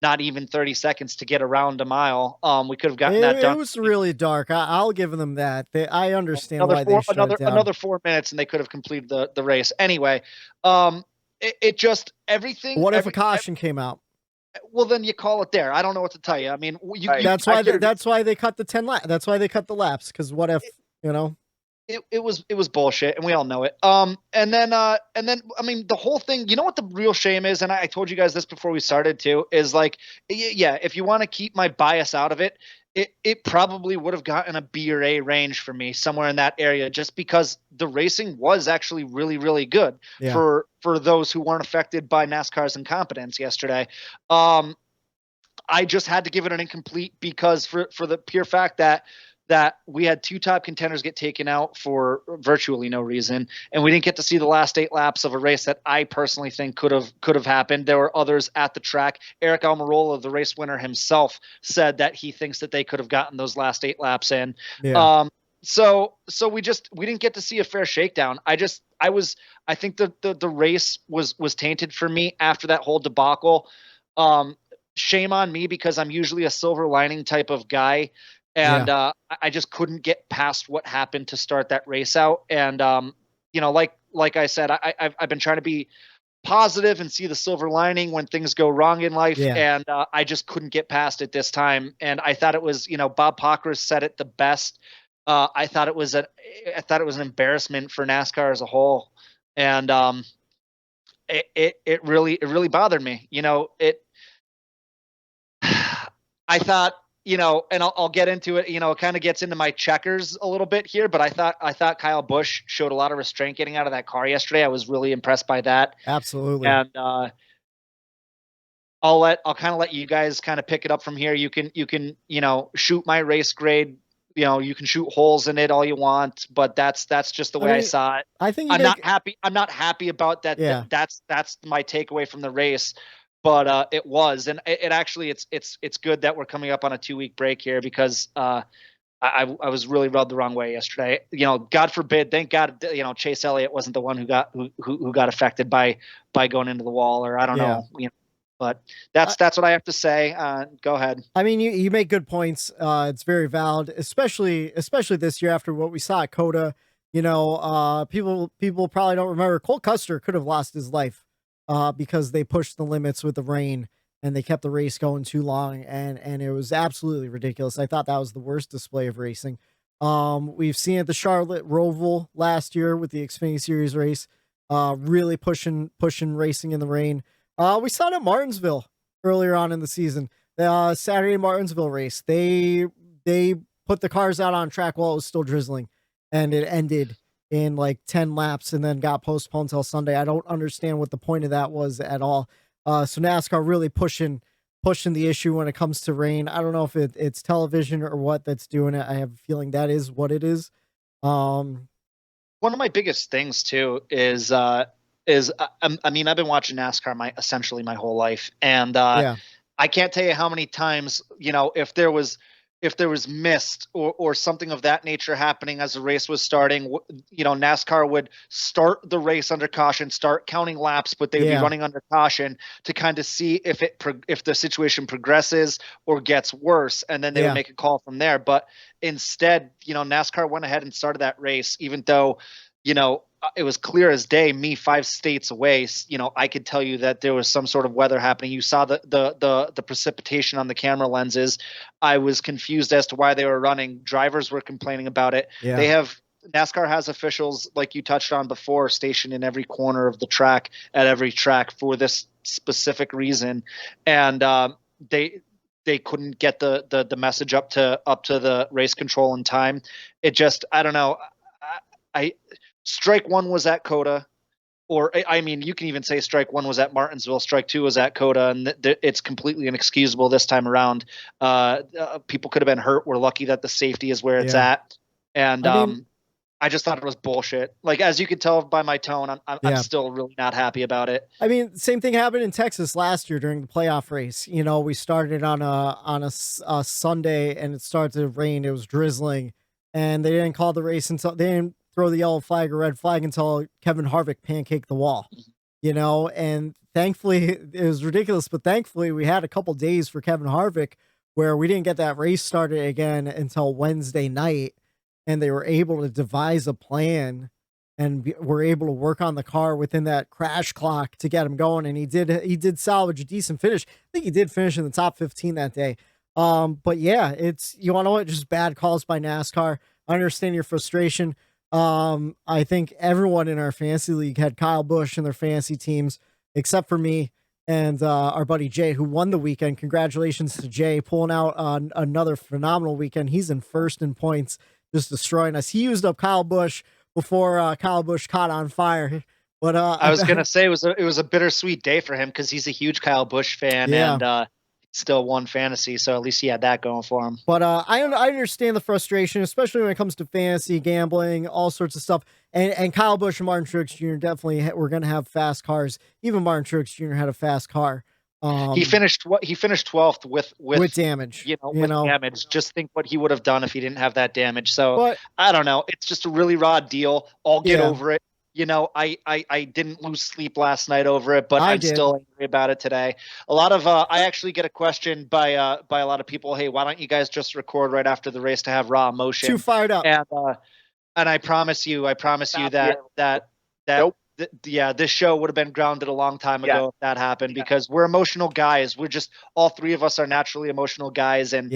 not even 30 seconds to get around a mile. We could have gotten that done. It was really dark. I'll give them that. I understand why they shut it down. Another 4 minutes and they could have completed the race. Anyway, it just everything. What if a caution came out? Well, then you call it there. I don't know what to tell you. I mean, that's why they cut the 10 laps. That's why they cut the laps. Because what if It was bullshit, and we all know it. And then I mean, the whole thing. You know what the real shame is, and I told you guys this before we started too. Is like, yeah, if you want to keep my bias out of it, it probably would have gotten a B or A range for me, somewhere in that area, just because the racing was actually really, really good for those who weren't affected by NASCAR's incompetence yesterday. I just had to give it an incomplete because for the pure fact that we had 2 top contenders get taken out for virtually no reason, and we didn't get to see the last 8 laps of a race that I personally think could have happened. There were others at the track. Eric Almirola, the race winner himself, said that he thinks that they could have gotten those last 8 laps in. Yeah. So we didn't get to see a fair shakedown. I think the race was tainted for me after that whole debacle. Shame on me because I'm usually a silver lining type of guy. And I just couldn't get past what happened to start that race out. And, like I said, I've been trying to be positive and see the silver lining when things go wrong in life. Yeah. And I just couldn't get past it this time. And I thought it was, Bob Pockris said it the best. I thought it was an embarrassment for NASCAR as a whole. And it really bothered me. I thought, and I'll get into it, it kind of gets into my checkers a little bit here, but I thought Kyle Busch showed a lot of restraint getting out of that car yesterday. I was really impressed by that. Absolutely. And I'll kind of let you guys kind of pick it up from here. You can, shoot my race grade. You can shoot holes in it all you want, but that's just the way I saw it. I think I'm not happy about that. Yeah. That's my takeaway from the race. But it was, and it actually it's good that we're coming up on a 2-week break here because I was really rubbed the wrong way yesterday. God forbid, thank God, Chase Elliott wasn't the one who got affected by going into the wall, or I don't know. But that's what I have to say. Go ahead. I mean, you make good points. It's very valid, especially this year after what we saw at COTA. People probably don't remember Cole Custer could have lost his life. Because they pushed the limits with the rain and they kept the race going too long, and it was absolutely ridiculous. I thought that was the worst display of racing. We've seen at the Charlotte Roval last year with the Xfinity Series race, really pushing racing in the rain. We saw it at Martinsville earlier on in the season, the Saturday Martinsville race. They put the cars out on track while it was still drizzling, and it ended in like 10 laps and then got postponed till Sunday. I don't understand what the point of that was at all. So NASCAR really pushing the issue when it comes to rain. I don't know if it's television or what that's doing it. I have a feeling that is what it is. One of my biggest things too is I've been watching NASCAR essentially my whole life. And I can't tell you how many times, if there was mist or something of that nature happening as the race was starting, NASCAR would start the race under caution, start counting laps, but they would be running under caution to kind of see if the situation progresses or gets worse, and then they would make a call from there. But instead, NASCAR went ahead and started that race, even though, it was clear as day, me 5 states away, I could tell you that there was some sort of weather happening. You saw the precipitation on the camera lenses. I was confused as to why they were running. Drivers were complaining about it. Yeah. NASCAR has officials, like you touched on before, stationed in every corner of the track at every track for this specific reason. And they couldn't get the message up to the race control in time. It just, I don't know. Strike 1 was at COTA, or you can even say strike 1 was at Martinsville, strike 2 was at COTA, and it's completely inexcusable this time around. People could have been hurt. We're lucky that the safety is where it's at. And I just thought it was bullshit. Like, as you could tell by my tone, I'm still really not happy about it. I mean, same thing happened in Texas last year during the playoff race. We started on a Sunday and it started to rain. It was drizzling, and they didn't call the race until they didn't throw the yellow flag or red flag until Kevin Harvick pancaked the wall, and thankfully it was ridiculous, but thankfully we had a couple days for Kevin Harvick where we didn't get that race started again until Wednesday night, and they were able to devise a plan and were able to work on the car within that crash clock to get him going. And he did salvage a decent finish. I think he did finish in the top 15 that day. But yeah, you want to know what, just bad calls by NASCAR. I understand your frustration. I think everyone in our fantasy league had Kyle Busch in their fantasy teams, except for me and our buddy Jay, who won the weekend. Congratulations to Jay, pulling out another phenomenal weekend. He's in first in points, just destroying us. He used up Kyle Busch before Kyle Busch caught on fire. But I was gonna say it was a bittersweet day for him because he's a huge Kyle Busch fan, and still won fantasy, so at least he had that going for him. But I understand the frustration, especially when it comes to fantasy gambling, all sorts of stuff. And Kyle Busch and Martin Truex Jr. definitely were going to have fast cars. Even Martin Truex Jr. had a fast car. He finished 12th with damage. Damage. Just think what he would have done if he didn't have that damage. So I don't know. It's just a really raw deal. I'll get over it. I didn't lose sleep last night over it, but I'm still angry about it today. A lot of I actually get a question by a lot of people. Hey, why don't you guys just record right after the race to have raw emotion? Too fired up. And I promise you that that Nope. this show would have been grounded a long time ago if that happened, because we're emotional guys. We're just, all three of us are naturally emotional guys. And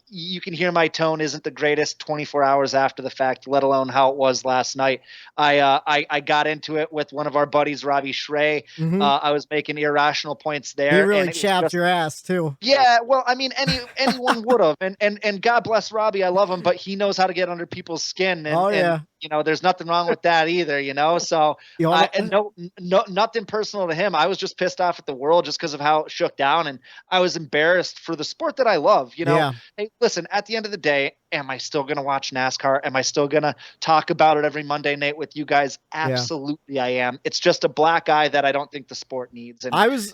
you can hear my tone isn't the greatest 24 hours after the fact, let alone how it was last night. I got into it with one of our buddies, Robbie Schrey. I was making irrational points there. He really chapped your ass too. Yeah, well, I mean, anyone would have, and God bless Robbie, I love him, but he knows how to get under people's skin, and you know, there's nothing wrong with that either, you know. So, nothing personal to him. I was just pissed off at the world just because of how it shook down, and I was embarrassed for the sport that I love. You know, hey, listen, at the end of the day, am I still gonna watch NASCAR? Am I still gonna talk about it every Monday night with you guys? Absolutely, I am. It's just a black eye that I don't think the sport needs, and I was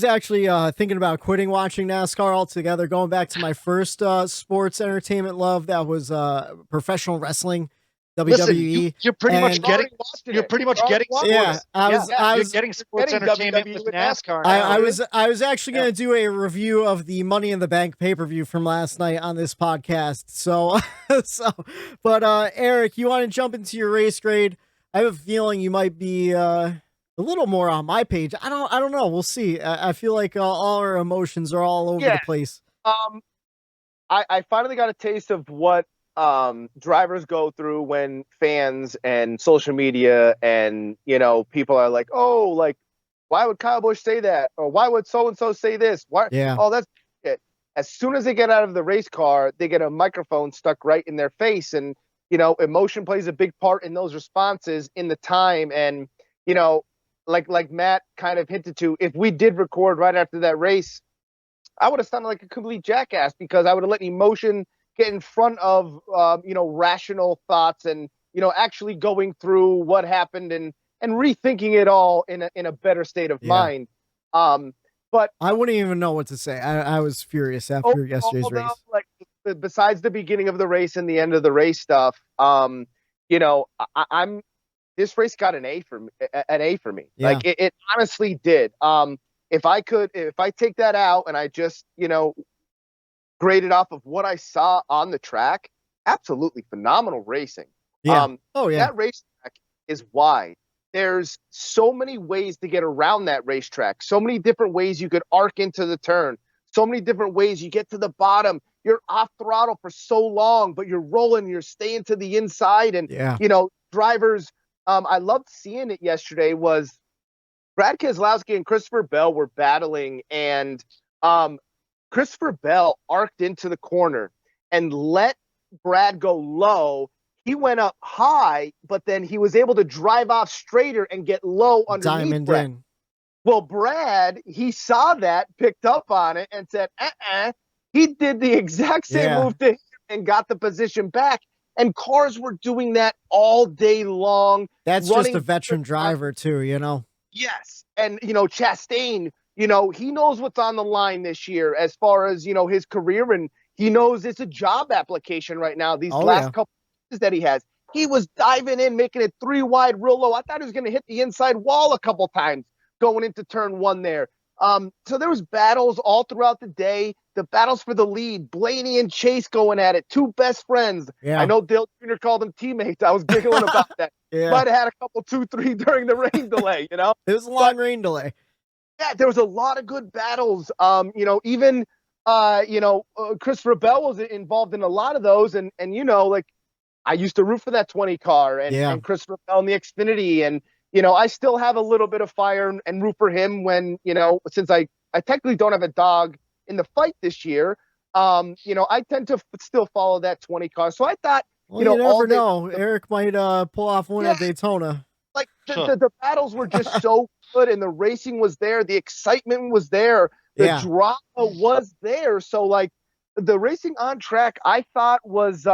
actually thinking about quitting watching NASCAR altogether, going back to my first sports entertainment love, that was professional wrestling, WWE. Listen, you're pretty much getting sports. You're getting sports entertainment with NASCAR. I was actually going to do a review of the Money in the Bank pay-per-view from last night on this podcast. So, but Eric, you want to jump into your race grade? I have a feeling you might be a little more on my page. I don't know. We'll see. I feel like all our emotions are all over the place. I finally got a taste of what drivers go through when fans and social media and, you know, people are like, oh, like, why would Kyle Busch say that? Or why would so-and-so say this? Why? Yeah. Oh, that's it. As soon as they get out of the race car, they get a microphone stuck right in their face. And, you know, emotion plays a big part in those responses in the time. And, you know, like Matt kind of hinted to, if we did record right after that race, I would have sounded like a complete jackass, because I would have let emotion get in front of, you know, rational thoughts and, you know, actually going through what happened and rethinking it all in a better state of mind. But I wouldn't even know what to say. I was furious after yesterday's race. Like, besides the beginning of the race and the end of the race stuff, you know, this race got an A for me. Yeah. Like it honestly did. If I take that out and I just, you know, graded off of what I saw on the track, absolutely phenomenal racing. Yeah. That racetrack is wide. There's so many ways to get around that racetrack. So many different ways you could arc into the turn. So many different ways you get to the bottom. You're off throttle for so long, but you're rolling, you're staying to the inside. And, you know, drivers, I loved seeing it yesterday, was Brad Keselowski and Christopher Bell were battling, and Christopher Bell arced into the corner and let Brad go low. He went up high, but then he was able to drive off straighter and get low underneath Brad. Well, Brad, he saw that, picked up on it, and said, He did the exact same move to him and got the position back. And cars were doing that all day long. That's just a veteran driver too, you know? Yes. And, you know, Chastain, you know, he knows what's on the line this year as far as, you know, his career. And he knows it's a job application right now. These last couple of that he has. He was diving in, making it 3 wide real low. I thought he was going to hit the inside wall a couple times going into turn 1 there. So there was battles all throughout the day. The battles for the lead, Blaney and Chase going at it, 2 best friends. Yeah. I know Dale Jr. called them teammates. I was giggling about that. Might have had a couple 2-3 during the rain delay, you know? It was a long rain delay. Yeah, there was a lot of good battles. You know, even, Christopher Bell was involved in a lot of those. And you know, like, I used to root for that 20 car and Christopher Bell in the Xfinity. And, you know, I still have a little bit of fire and root for him when, you know, since I technically don't have a dog in the fight this year, you know, I tend to still follow that 20 car. So I thought, you never know. Eric might pull off one at Daytona. Like the battles were just so good, and the racing was there, the excitement was there, the drama was there. So like the racing on track, I thought was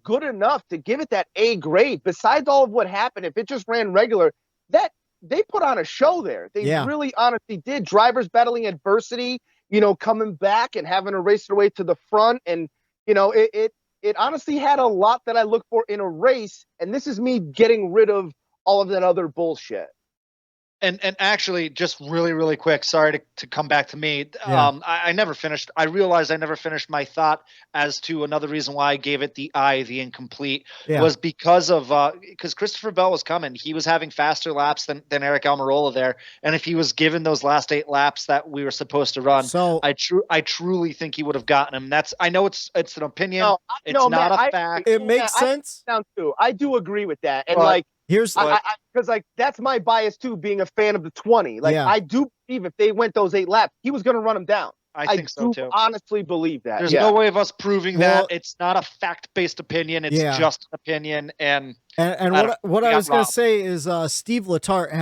good enough to give it that A grade. Besides all of what happened, if it just ran regular, that they put on a show there. They really honestly did. Drivers battling adversity, you know, coming back and having to race their way to the front. And, you know, it honestly had a lot that I look for in a race. And this is me getting rid of all of that other bullshit. And actually, just really quick, sorry to come back to me. Yeah. I never finished. I realized I never finished my thought as to another reason why I gave it the incomplete, was because of because Christopher Bell was coming. He was having faster laps than Eric Almirola there, and if he was given those last 8 laps that we were supposed to run, So I truly think he would have gotten him. I know it's an opinion. No, It's no, not Matt, a fact. it makes sense. Down too. I do agree with that, and But- Here's because like that's my bias too, being a fan of the 20. Like Yeah. I do believe if they went those 8 laps, he was going to run them down. I think so do too. honestly believe that. There's yeah. no way of us proving Well- that. It's not a fact-based opinion. It's Yeah. just an opinion. And what he I got was gonna robbed. say is Steve Letarte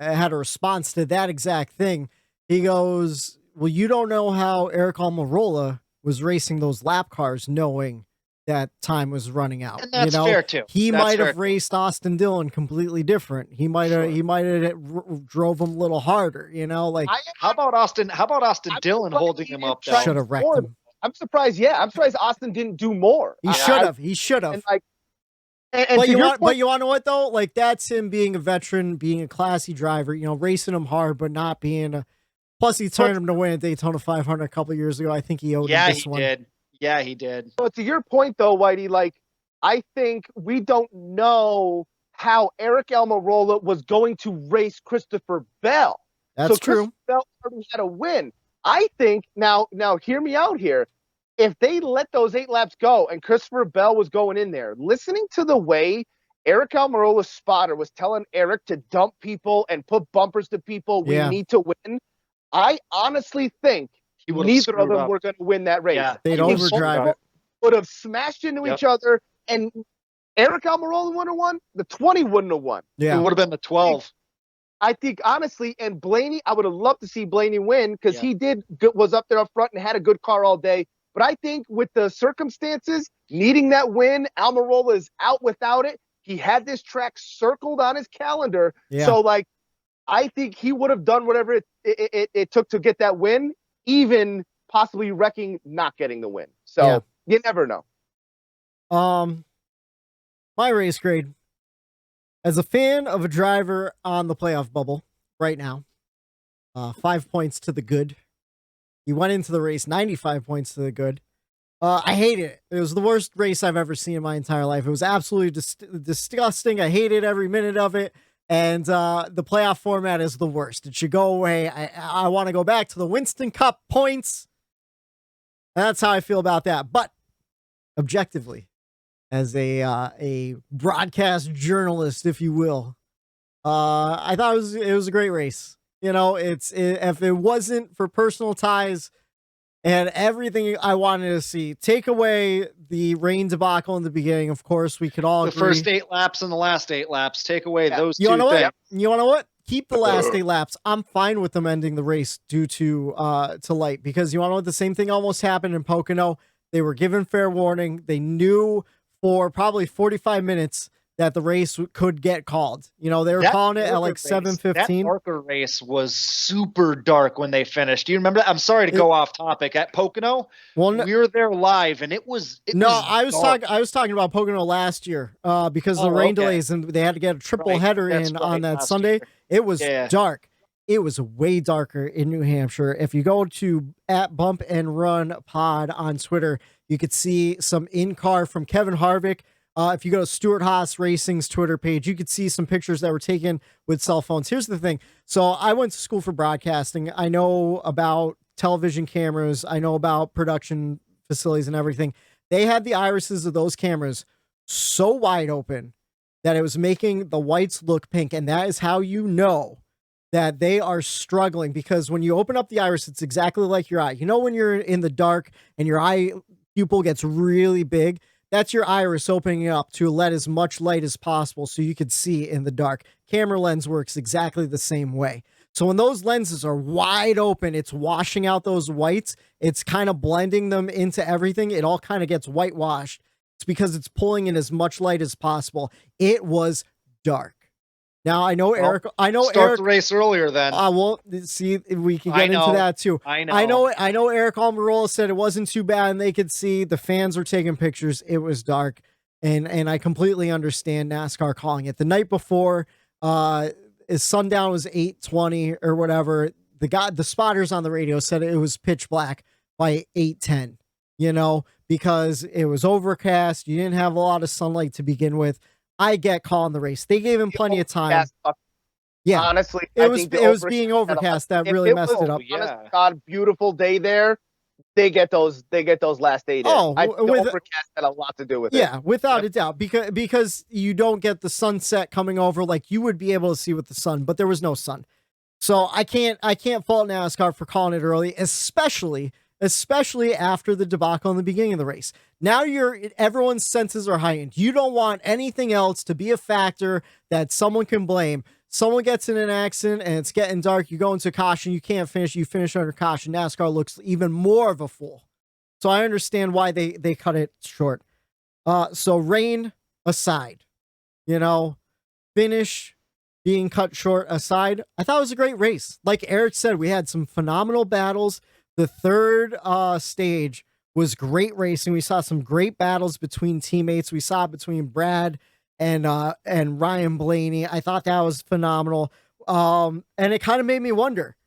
had a response to that exact thing. He goes, "Well, you don't know how Eric Almirola was racing those lap cars, knowing that time was running out. And that's you know? fair too. He That's might fair have too. raced Austin Dillon completely different. He might have drove him a little harder. You know, like How about Austin I'm Dillon surprised holding he him didn't up try there? should have wrecked more. him. I'm surprised. Yeah, I'm surprised Austin didn't do more. He should have. He should have. And like, and But to you your want, point, but you want to know what though? Like that's him being a veteran, being a classy driver. You know, racing him hard, but not being a. Plus, he turned him to win a Daytona 500 a couple of years ago. I think he owed Yeah, him this he one. did. Yeah, he did. But to your point, though, Whitey, like, I think we don't know how Eric Almirola was going to race Christopher Bell. That's so true. Christopher Bell already had a win. I think now hear me out here. If they let those 8 laps go and Christopher Bell was going in there, listening to the way Eric Almirola's spotter was telling Eric to dump people and put bumpers to people, we Yeah. need to win. I honestly think He would've neither of screwed them up. were going to win that race. Yeah, They'd he would've overdrive screwed it. up. Would have smashed into Yep. each other, and Eric Almirola wouldn't have won. The 20 wouldn't have won. It Yeah. would have been the 12. I think honestly, and Blaney, I would have loved to see Blaney win because Yeah. he was up there up front and had a good car all day. But I think with the circumstances, needing that win, Almirola is out without it. He had this track circled on his calendar, Yeah. so like, I think he would have done whatever it took to get that win, even possibly wrecking not getting the win. So Yeah. you never know. My race grade as a fan of a driver on the playoff bubble right now, 5 points to the good. He went into the race 95 points to the good. I hated it. It was the worst race I've ever seen in my entire life. It was absolutely disgusting. I hated every minute of it. And the playoff format is the worst. It should go away. I want to go back to the Winston Cup points. That's how I feel about that. But objectively, as a broadcast journalist, if you will, I thought it was a great race. You know, if it wasn't for personal ties and everything I wanted to see, take away the rain debacle in the beginning. Of course, we could all The agree. first 8 laps and the last 8 laps. Take away those You two want to know things. what? You want to know what? Keep the last 8 laps. I'm fine with them ending the race due to light, because you want to know what? The same thing almost happened in Pocono. They were given fair warning. They knew for probably 45 minutes that the race could get called. You know, they were calling it at like 7:15. That Parker race was super dark when they finished. Do you remember that? I'm sorry to go off topic. At Pocono, Well, we were there live, and it was I was dark. talking about Pocono last year because of the rain delays, and they had to get a triple Right, header that's in right, on that last Sunday. year. It was Yeah. dark. It was way darker in New Hampshire. If you go to @Bump and Run Pod on Twitter, you could see some in-car from Kevin Harvick. If you go to Stuart Haas Racing's Twitter page, you could see some pictures that were taken with cell phones. Here's the thing. So I went to school for broadcasting. I know about television cameras. I know about production facilities and everything. They had the irises of those cameras so wide open that it was making the whites look pink. And that is how you know that they are struggling, because when you open up the iris, it's exactly like your eye. You know, when you're in the dark and your eye pupil gets really big, that's your iris opening up to let as much light as possible so you could see in the dark. Camera lens works exactly the same way. So when those lenses are wide open, it's washing out those whites. It's kind of blending them into everything. It all kind of gets whitewashed. It's because it's pulling in as much light as possible. It was dark. Now I know Eric. Start the race earlier then. I won't see. We can I get into know. that too. I know. I know. Eric Almirola said it wasn't too bad, and they could see the fans were taking pictures. It was dark, and I completely understand NASCAR calling it the night before. sundown was 8:20 or whatever. The spotters on the radio said it was pitch black by 8:10, because it was overcast. You didn't have a lot of sunlight to begin with. I get calling the race. They gave him plenty of time. Yeah, honestly, it was being overcast that really messed it up. Honest God, beautiful day there. They get those last 8 in. The overcast had a lot to do with it. Yeah, without a doubt, because you don't get the sunset coming over like you would be able to see with the sun, but there was no sun. So I can't fault NASCAR for calling it early, especially after the debacle in the beginning of the race. Now everyone's senses are heightened. You don't want anything else to be a factor that someone can blame. Someone gets in an accident and it's getting dark. You go into caution. You can't finish. You finish under caution. NASCAR looks even more of a fool. So I understand why they cut it short. So rain aside, finish being cut short aside, I thought it was a great race. Like Eric said, we had some phenomenal battles. The third stage was great racing. We saw some great battles between teammates. We saw between Brad and Ryan Blaney. I thought that was phenomenal. And it kind of made me wonder,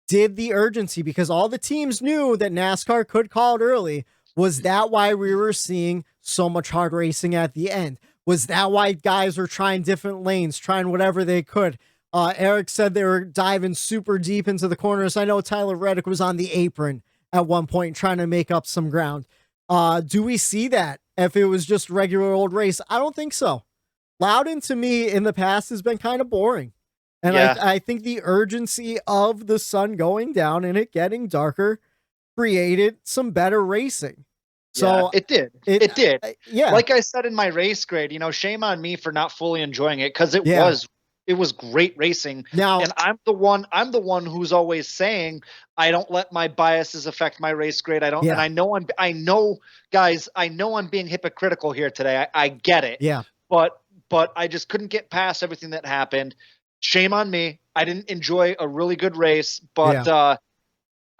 did the urgency, because all the teams knew that NASCAR could call it early, was that why we were seeing so much hard racing at the end? Was that why guys were trying different lanes, trying whatever they could? Eric said they were diving super deep into the corners. I know Tyler Reddick was on the apron at one point trying to make up some ground. Do we see that if it was just regular old race? I don't think so. Loudon to me in the past has been kind of boring. And I think the urgency of the sun going down and it getting darker created some better racing. So it did. It did. Yeah. Like I said in my race grade, shame on me for not fully enjoying it, because it was great racing. Now, and I'm the one who's always saying I don't let my biases affect my race grade. I don't, and I know I'm being hypocritical here today. I get it. Yeah. But I just couldn't get past everything that happened. Shame on me. I didn't enjoy a really good race, but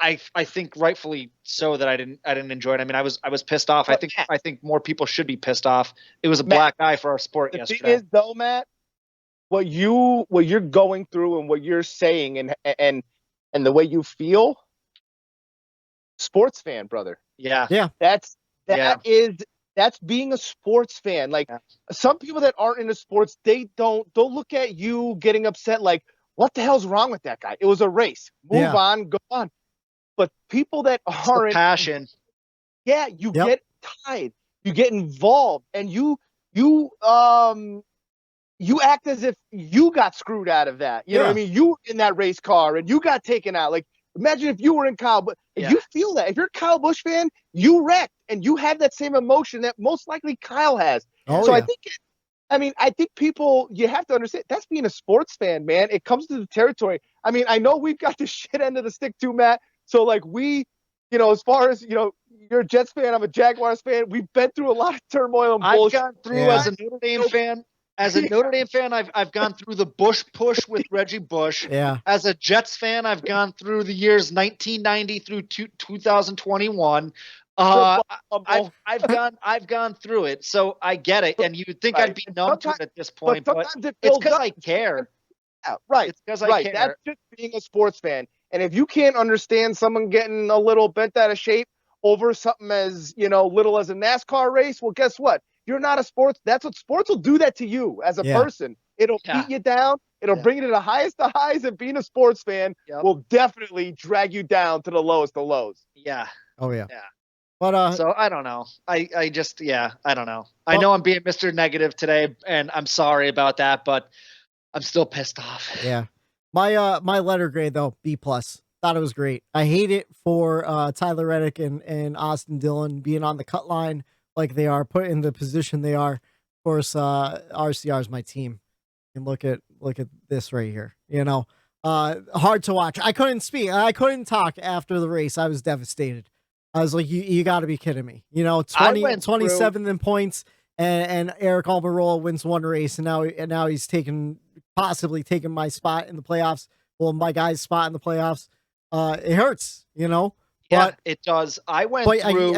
I think rightfully so that I didn't enjoy it. I mean, I was pissed off. I think more people should be pissed off. It was a black eye for our sport yesterday. The thing is, though, Matt, what you're going through and what you're saying and the way you feel, sports fan, brother. Yeah. Yeah. That's being a sports fan. Like some people that aren't into sports, they'll look at you getting upset like, what the hell's wrong with that guy? It was a race. Move on, go on. But people that aren't passion. Yeah, you get tied. You get involved and you act as if you got screwed out of that. You know what I mean? You in that race car and you got taken out. Like, imagine if you were in Kyle, but if you feel that, if you're a Kyle Busch fan, you wrecked and you have that same emotion that most likely Kyle has. I think people, you have to understand, that's being a sports fan, man. It comes to the territory. I mean, I know we've got the shit end of the stick too, Matt. So like as far as, you're a Jets fan, I'm a Jaguars fan. We've been through a lot of turmoil and bullshit. I've gone through as a Notre Dame fan. As a Notre Dame fan, I've gone through the Busch push with Reggie Bush. Yeah. As a Jets fan, I've gone through the years 1990 through 2021. I've gone through it, so I get it. And you'd think I'd be numb to it at this point, but it's because I care. Yeah, right. It's because I care. That's just being a sports fan. And if you can't understand someone getting a little bent out of shape over something as little as a NASCAR race, well, guess what? You're not a sports. That's what sports will do that to you as a person. It'll beat you down. It'll bring you to the highest of highs, and being a sports fan will definitely drag you down to the lowest of lows. Yeah. Oh yeah. Yeah. But so I don't know. I don't know. I know I'm being Mr. Negative today, and I'm sorry about that, but I'm still pissed off. Yeah. My letter grade though, B+. Thought it was great. I hate it for Tyler Reddick and Austin Dillon being on the cut line like they are, put in the position they are. Of course, RCR is my team. And look at this right here. Hard to watch. I couldn't speak. I couldn't talk after the race. I was devastated. I was like, you got to be kidding me. 27th in points, and Eric Almirola wins one race, and now he's possibly taking my spot in the playoffs. Well, my guy's spot in the playoffs. It hurts, Yeah, but it does. I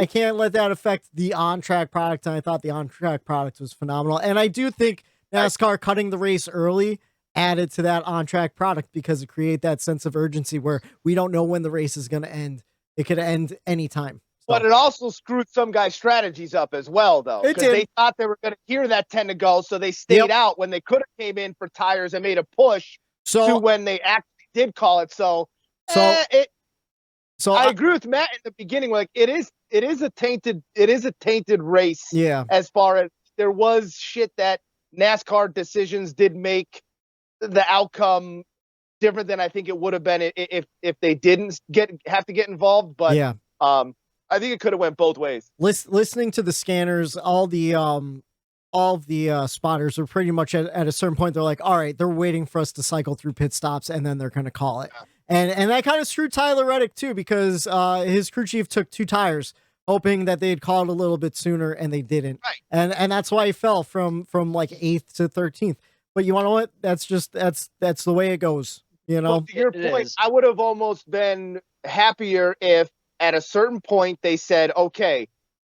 can't let that affect the on-track product, and I thought the on-track product was phenomenal. And I do think NASCAR cutting the race early added to that on-track product because it create that sense of urgency where we don't know when the race is going to end. It could end anytime. So. But it also screwed some guys' strategies up as well, though. It Because did. they thought they were going to hear that 10 to go, so they stayed out when they could have came in for tires and made a push to when they actually did call it. So I agree with Matt in the beginning. Like it is a tainted race. Yeah. As far as there was shit that NASCAR decisions did make the outcome different than I think it would have been if they didn't have to get involved. But yeah. I think it could have went both ways. Listening to the scanners, all the spotters are pretty much at a certain point. They're like, all right, they're waiting for us to cycle through pit stops, and then they're going to call it. And that kind of screwed Tyler Reddick too, because his crew chief took 2 tires, hoping that they'd call it a little bit sooner, and they didn't. Right. And that's why he fell from like 8th to 13th. But you want to know what? That's the way it goes. You know. Well, to your point, I would have almost been happier if at a certain point they said, okay,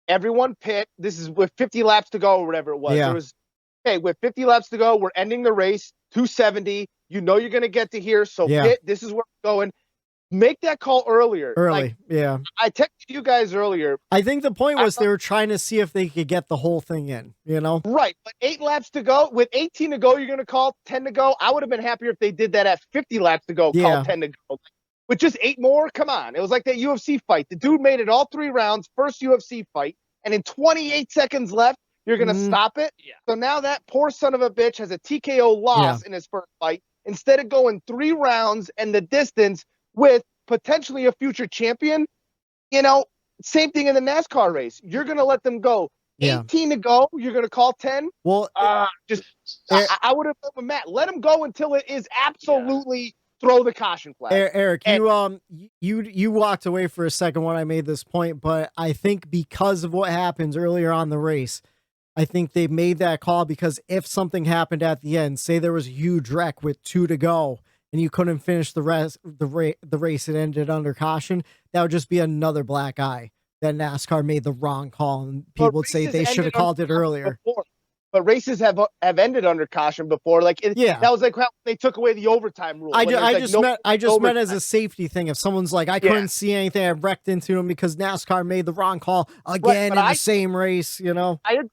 everyone pit. This is with 50 laps to go or whatever it was. Yeah. There was, okay, with 50 laps to go, we're ending the race, 270. You know you're going to get to here, so pit. This is where we're going. Make that call earlier. Like, I texted you guys earlier. I think the point was they were trying to see if they could get the whole thing in, you know? Right, but 8 laps to go. With 18 to go, you're going to call 10 to go. I would have been happier if they did that at 50 laps to go, call 10 to go. With just 8 more, come on. It was like that UFC fight. The dude made it all 3 rounds, first UFC fight, and in 28 seconds left, you're going to stop it? Yeah. So now that poor son of a bitch has a TKO loss in his first fight, instead of going 3 rounds and the distance with potentially a future champion. You know, same thing in the NASCAR race. You're going to let them go 18 to go. You're going to call 10. Well, I would have told Matt, let him go until it is absolutely throw the caution flag. Eric, you walked away for a second when I made this point, but I think because of what happens earlier on the race, I think they made that call because if something happened at the end, say there was a huge wreck with 2 to go and you couldn't finish the race, it ended under caution, that would just be another black eye that NASCAR made the wrong call, and people would say they should have called it earlier. But races have ended under caution before. Like that was like how they took away the overtime rule. I just meant as a safety thing. If someone's like, I couldn't see anything, I wrecked into them because NASCAR made the wrong call again in the same race, you know? I agree.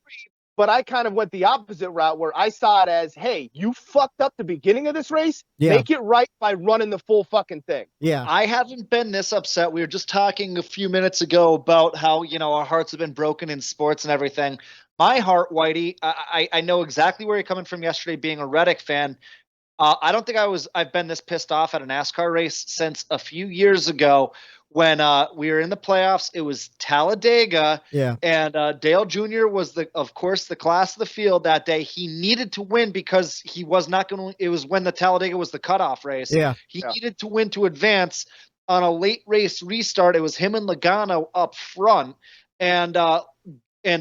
But I kind of went the opposite route where I saw it as, hey, you fucked up the beginning of this race. Make it right by running the full fucking thing. Yeah. I haven't been this upset. We were just talking a few minutes ago about how, you know, our hearts have been broken in sports and everything. My heart, Whitey, I know exactly where you're coming from yesterday being a Reddick fan. I don't think I've been this pissed off at a NASCAR race since a few years ago when we were in the playoffs. It was Talladega, and Dale Jr. was of course the class of the field that day. He needed to win because he was not going to. It was when the Talladega was the cutoff race. Yeah, he needed to win to advance on a late race restart. It was him and Logano up front, and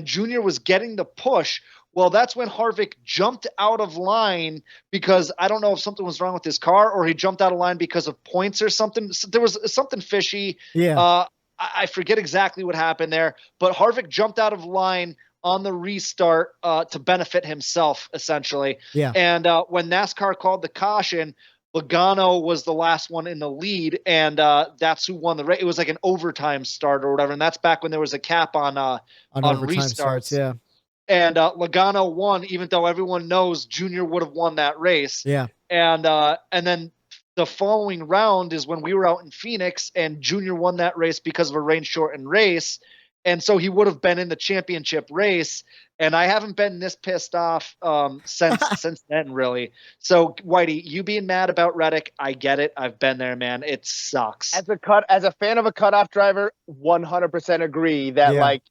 Jr. was getting the push. Well, that's when Harvick jumped out of line because I don't know if something was wrong with his car or he jumped out of line because of points or something. There was something fishy. Yeah. I forget exactly what happened there, but Harvick jumped out of line on the restart to benefit himself, essentially. Yeah. And when NASCAR called the caution, Logano was the last one in the lead, and that's who won the race. It was like an overtime start or whatever, and that's back when there was a cap on overtime restarts. Starts, yeah. And Logano won, even though everyone knows Junior would have won that race. Yeah. And then the following round is when we were out in Phoenix, and Junior won that race because of a rain-shortened race. And so he would have been in the championship race. And I haven't been this pissed off since then, really. So, Whitey, you being mad about Reddick, I get it. I've been there, man. It sucks. As a fan of a cutoff driver, 100% agree that like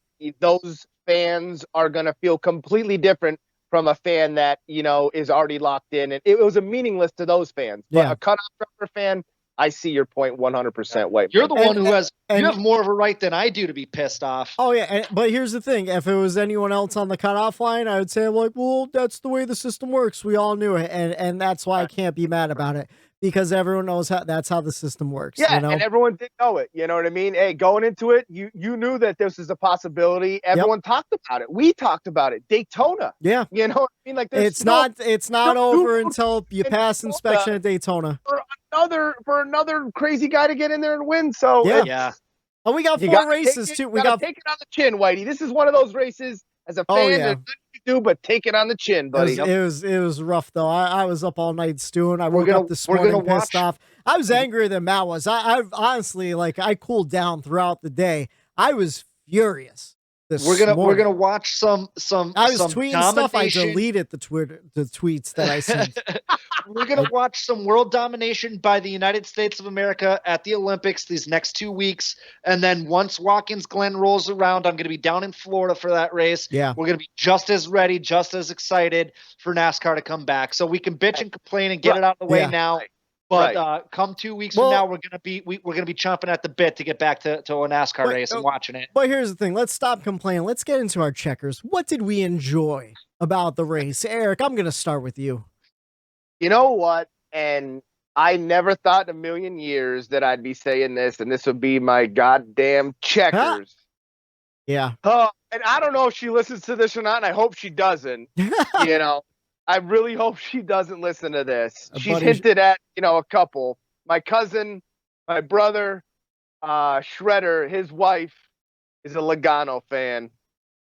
those fans are going to feel completely different from a fan that, you know, is already locked in. And it was a meaningless to those fans. But a cutoff driver fan, I see your point 100%, White. You're the one who has. and- You have more of a right than I do to be pissed off. Oh yeah, but here's the thing: if it was anyone else on the cutoff line, I would say, I'm like, well, that's the way the system works. We all knew it, and that's why I can't be mad about it, because everyone knows that's how the system works. Yeah, you know? and everyone did know it. You know what I mean? Hey, going into it, you knew that this is a possibility. Everyone talked about it. We talked about it. Daytona. Yeah. You know what I mean? Like It's not over until you pass inspection at Daytona. For another crazy guy to get in there and win. So Yeah. And we got you 4 gotta races take it, too. you We gotta got take it on the chin, Whitey. This is one of those races as a fan. Oh, yeah. There's nothing you do but take it on the chin, buddy. It was rough though. I was up all night stewing. I woke up this we're morning gonna pissed watch- off. I was angrier than Matt was. I honestly, like, I cooled down throughout the day. I was furious. We're gonna watch some. I was some tweeting stuff. I domination. deleted the tweets that I sent. We're gonna watch some world domination by the United States of America at the Olympics these next 2 weeks, and then once Watkins Glen rolls around, I'm gonna be down in Florida for that race. Yeah, we're gonna be just as ready, just as excited for NASCAR to come back. So we can bitch and complain and get it out of the way now. But come 2 weeks from now, we're gonna be chomping at the bit to get back to a NASCAR race and watching it. But here's the thing: let's stop complaining. Let's get into our checkers. What did we enjoy about the race, Eric? I'm gonna start with you. You know what? And I never thought in a million years that I'd be saying this, and this would be my goddamn checkers. Yeah. Oh, and I don't know if she listens to this or not, and I hope she doesn't. You know, I really hope she doesn't listen to this. She's hinted at, a couple. My cousin, my brother, Shredder, his wife is a Logano fan.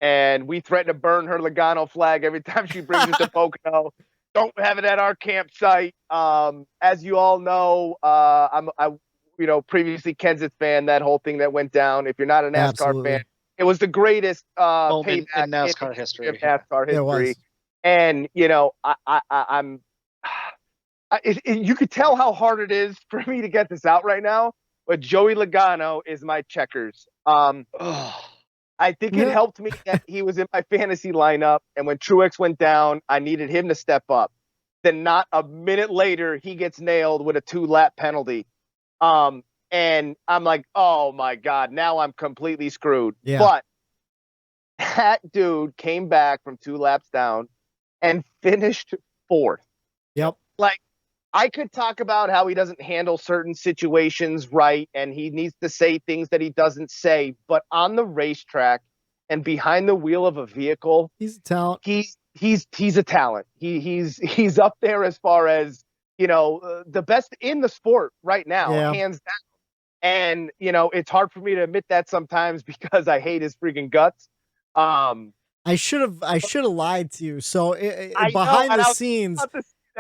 And we threaten to burn her Logano flag every time she brings it to Pocono. Don't have it at our campsite. As you all know, I'm previously Kenseth fan, that whole thing that went down. If you're not a NASCAR fan, it was the greatest moment in NASCAR history. NASCAR history. It was. And, you could tell how hard it is for me to get this out right now, but Joey Logano is my checkers. I think it helped me that he was in my fantasy lineup, and when Truex went down, I needed him to step up. Then not a minute later, he gets nailed with a 2-lap penalty. And I'm like, oh my God, now I'm completely screwed. Yeah. But that dude came back from 2 laps down and finished 4th. Yep. Like, I could talk about how he doesn't handle certain situations right, and he needs to say things that he doesn't say, but on the racetrack and behind the wheel of a vehicle, he's a talent. He's a talent. He's up there as far as, the best in the sport right now, hands down. And, it's hard for me to admit that sometimes because I hate his freaking guts. I should have lied to you. So behind the scenes,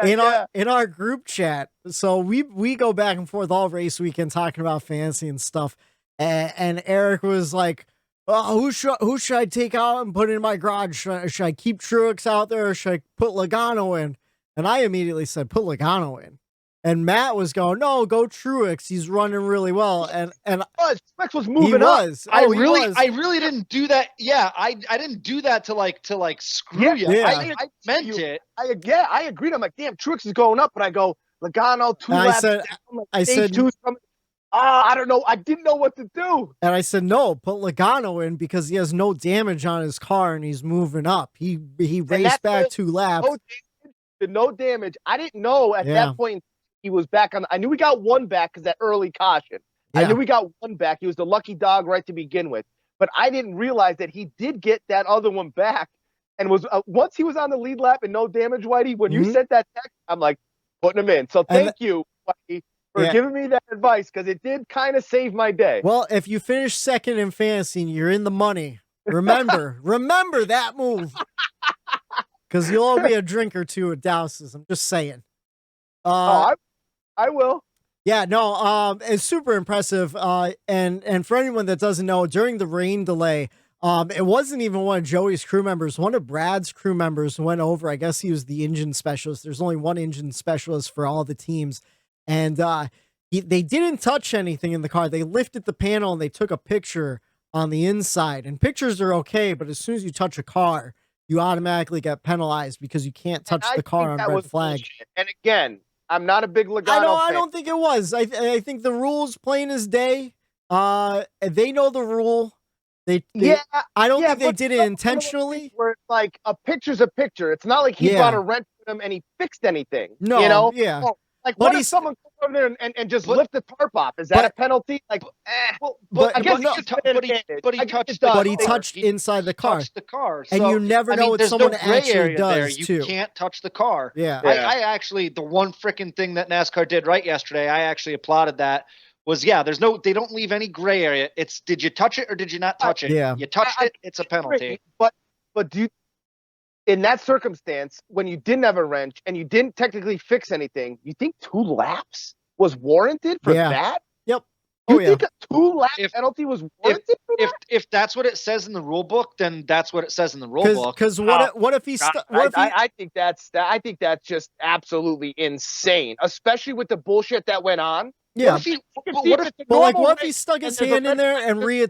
in our group chat, so we go back and forth all race weekend talking about fantasy and stuff. And Eric was like, "Oh, who should I take out and put in my garage? Should I keep Truex out there, or should I put Logano in?" And I immediately said, "Put Logano in." And Matt was going, "No, go Truex. He's running really well." And Truex was moving up. I really didn't do that. Yeah, I didn't do that to screw you. Yeah. I meant it. I agreed. I'm like, damn, Truex is going up, but I go Logano 2 laps down. I said, I don't know. I didn't know what to do. And I said, no, put Logano in because he has no damage on his car and he's moving up. He raced back 2 laps. No damage. I didn't know at that point he was back on. I knew we got one back because that early caution. I knew we got one back. He was the lucky dog right to begin with. But I didn't realize that he did get that other one back. And was once he was on the lead lap and no damage, Whitey, when you sent that text, I'm like, putting him in. So thank you, Whitey, for giving me that advice because it did kind of save my day. Well, if you finish second in fantasy and you're in the money, remember that move. Because you'll owe me a drink or two at Douse's. I'm just saying. I will. Yeah, no, it's super impressive. And for anyone that doesn't know, during the rain delay, it wasn't even one of Joey's crew members. One of Brad's crew members went over. I guess he was the engine specialist. There's only one engine specialist for all the teams. And they didn't touch anything in the car. They lifted the panel and they took a picture on the inside. And pictures are okay, but as soon as you touch a car, you automatically get penalized because you can't touch the car on red flag. Bullshit. And again, I'm not a big Logano fan. I don't think it was. I think the rule's plain as day. They know the rule. I don't think they did it intentionally. Where it's like a picture's a picture. It's not like he bought a wrench with him and he fixed anything. No, you know? yeah. Oh, like, what if someone goes over there and just lift the tarp off? Is that a penalty? Like, but I guess he touched inside the car. Touched the car. And you never know what someone actually does, You too. can't touch the car. Yeah. I actually, the one freaking thing that NASCAR did right yesterday, I actually applauded that. They don't leave any gray area. It's, did you touch it or did you not touch it? Yeah. You touched it, it's a penalty. But do you, in that circumstance, when you didn't have a wrench and you didn't technically fix anything, you think 2 laps was warranted for that? Yep. You think a 2-lap penalty was warranted for that? If that's what it says in the rule book, then that's what it says in the rule book. Because what if he? I think that's just absolutely insane, especially with the bullshit that went on. Yeah. What if he stuck his hand in there and you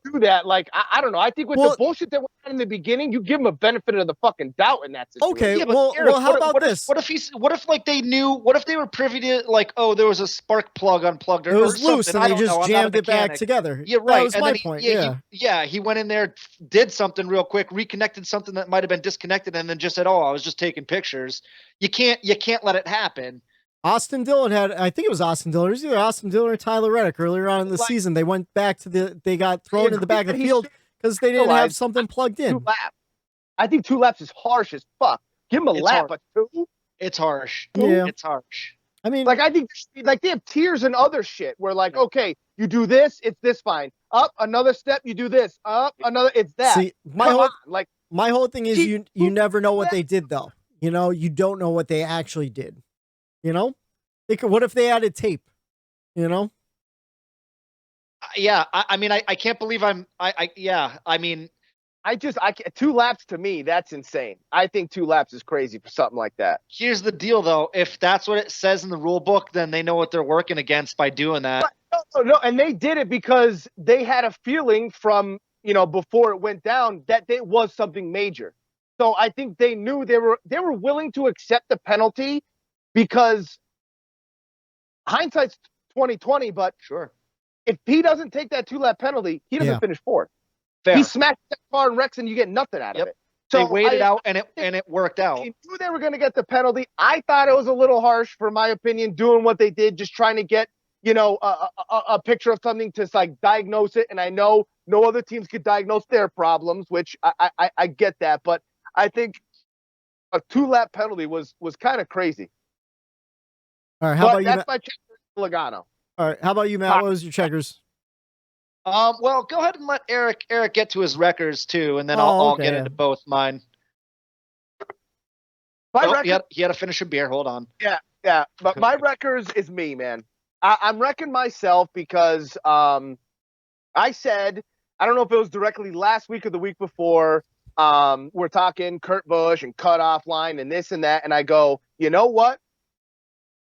do that, like, I don't know. I think with the bullshit that went on in the beginning, you give him a benefit of the fucking doubt in that situation. Okay, Eric, how about this? What if they were privy to, like, oh, there was a spark plug unplugged or it was loose something. and they just jammed it back together. Yeah, right. That was my point. He went in there, did something real quick, reconnected something that might have been disconnected, and then just said, "Oh, I was just taking pictures." You can't let it happen. Austin Dillon I think it was Austin Dillon. It was either Austin Dillon or Tyler Reddick earlier on in the season. They went back to they got thrown in the back of the field because they didn't have something plugged in. 2 laps. I think 2 laps is harsh as fuck. Give him a lap, but 2? It's harsh. Yeah. It's harsh. I mean, like, I think, like, they have tiers and other shit where, like, okay, you do this, it's this fine. Up another step, you do this. Up another, it's that. See, my whole thing is you never know what they did, though. You know, you don't know what they actually did. You know, what if they added tape? You know. Yeah, I mean, I can't believe I mean, 2 laps to me, that's insane. I think 2 laps is crazy for something like that. Here's the deal, though. If that's what it says in the rule book, then they know what they're working against by doing that. No, and they did it because they had a feeling from, before it went down that it was something major. So I think they knew they were willing to accept the penalty because hindsight's 20/20. But sure, if he doesn't take that 2-lap penalty, he doesn't finish 4th. Fair. He smashed that car and wrecks, and you get nothing out of it. So they waited out, and it worked out. They knew they were going to get the penalty. I thought it was a little harsh, for my opinion, doing what they did, just trying to get a picture of something to, like, diagnose it. And I know no other teams could diagnose their problems, which I get that, but I think a 2-lap penalty was kind of crazy. All right, how about you? That's my checker, Logano. All right, how about you, Matt? What was your checkers? Well, go ahead and let Eric get to his records too, and then I'll get into both mine. He had to finish a beer. Hold on. Yeah. But my records is me, man. I'm wrecking myself because I said, I don't know if it was directly last week or the week before, we're talking Kurt Busch and cutoff line and this and that, and I go, you know what?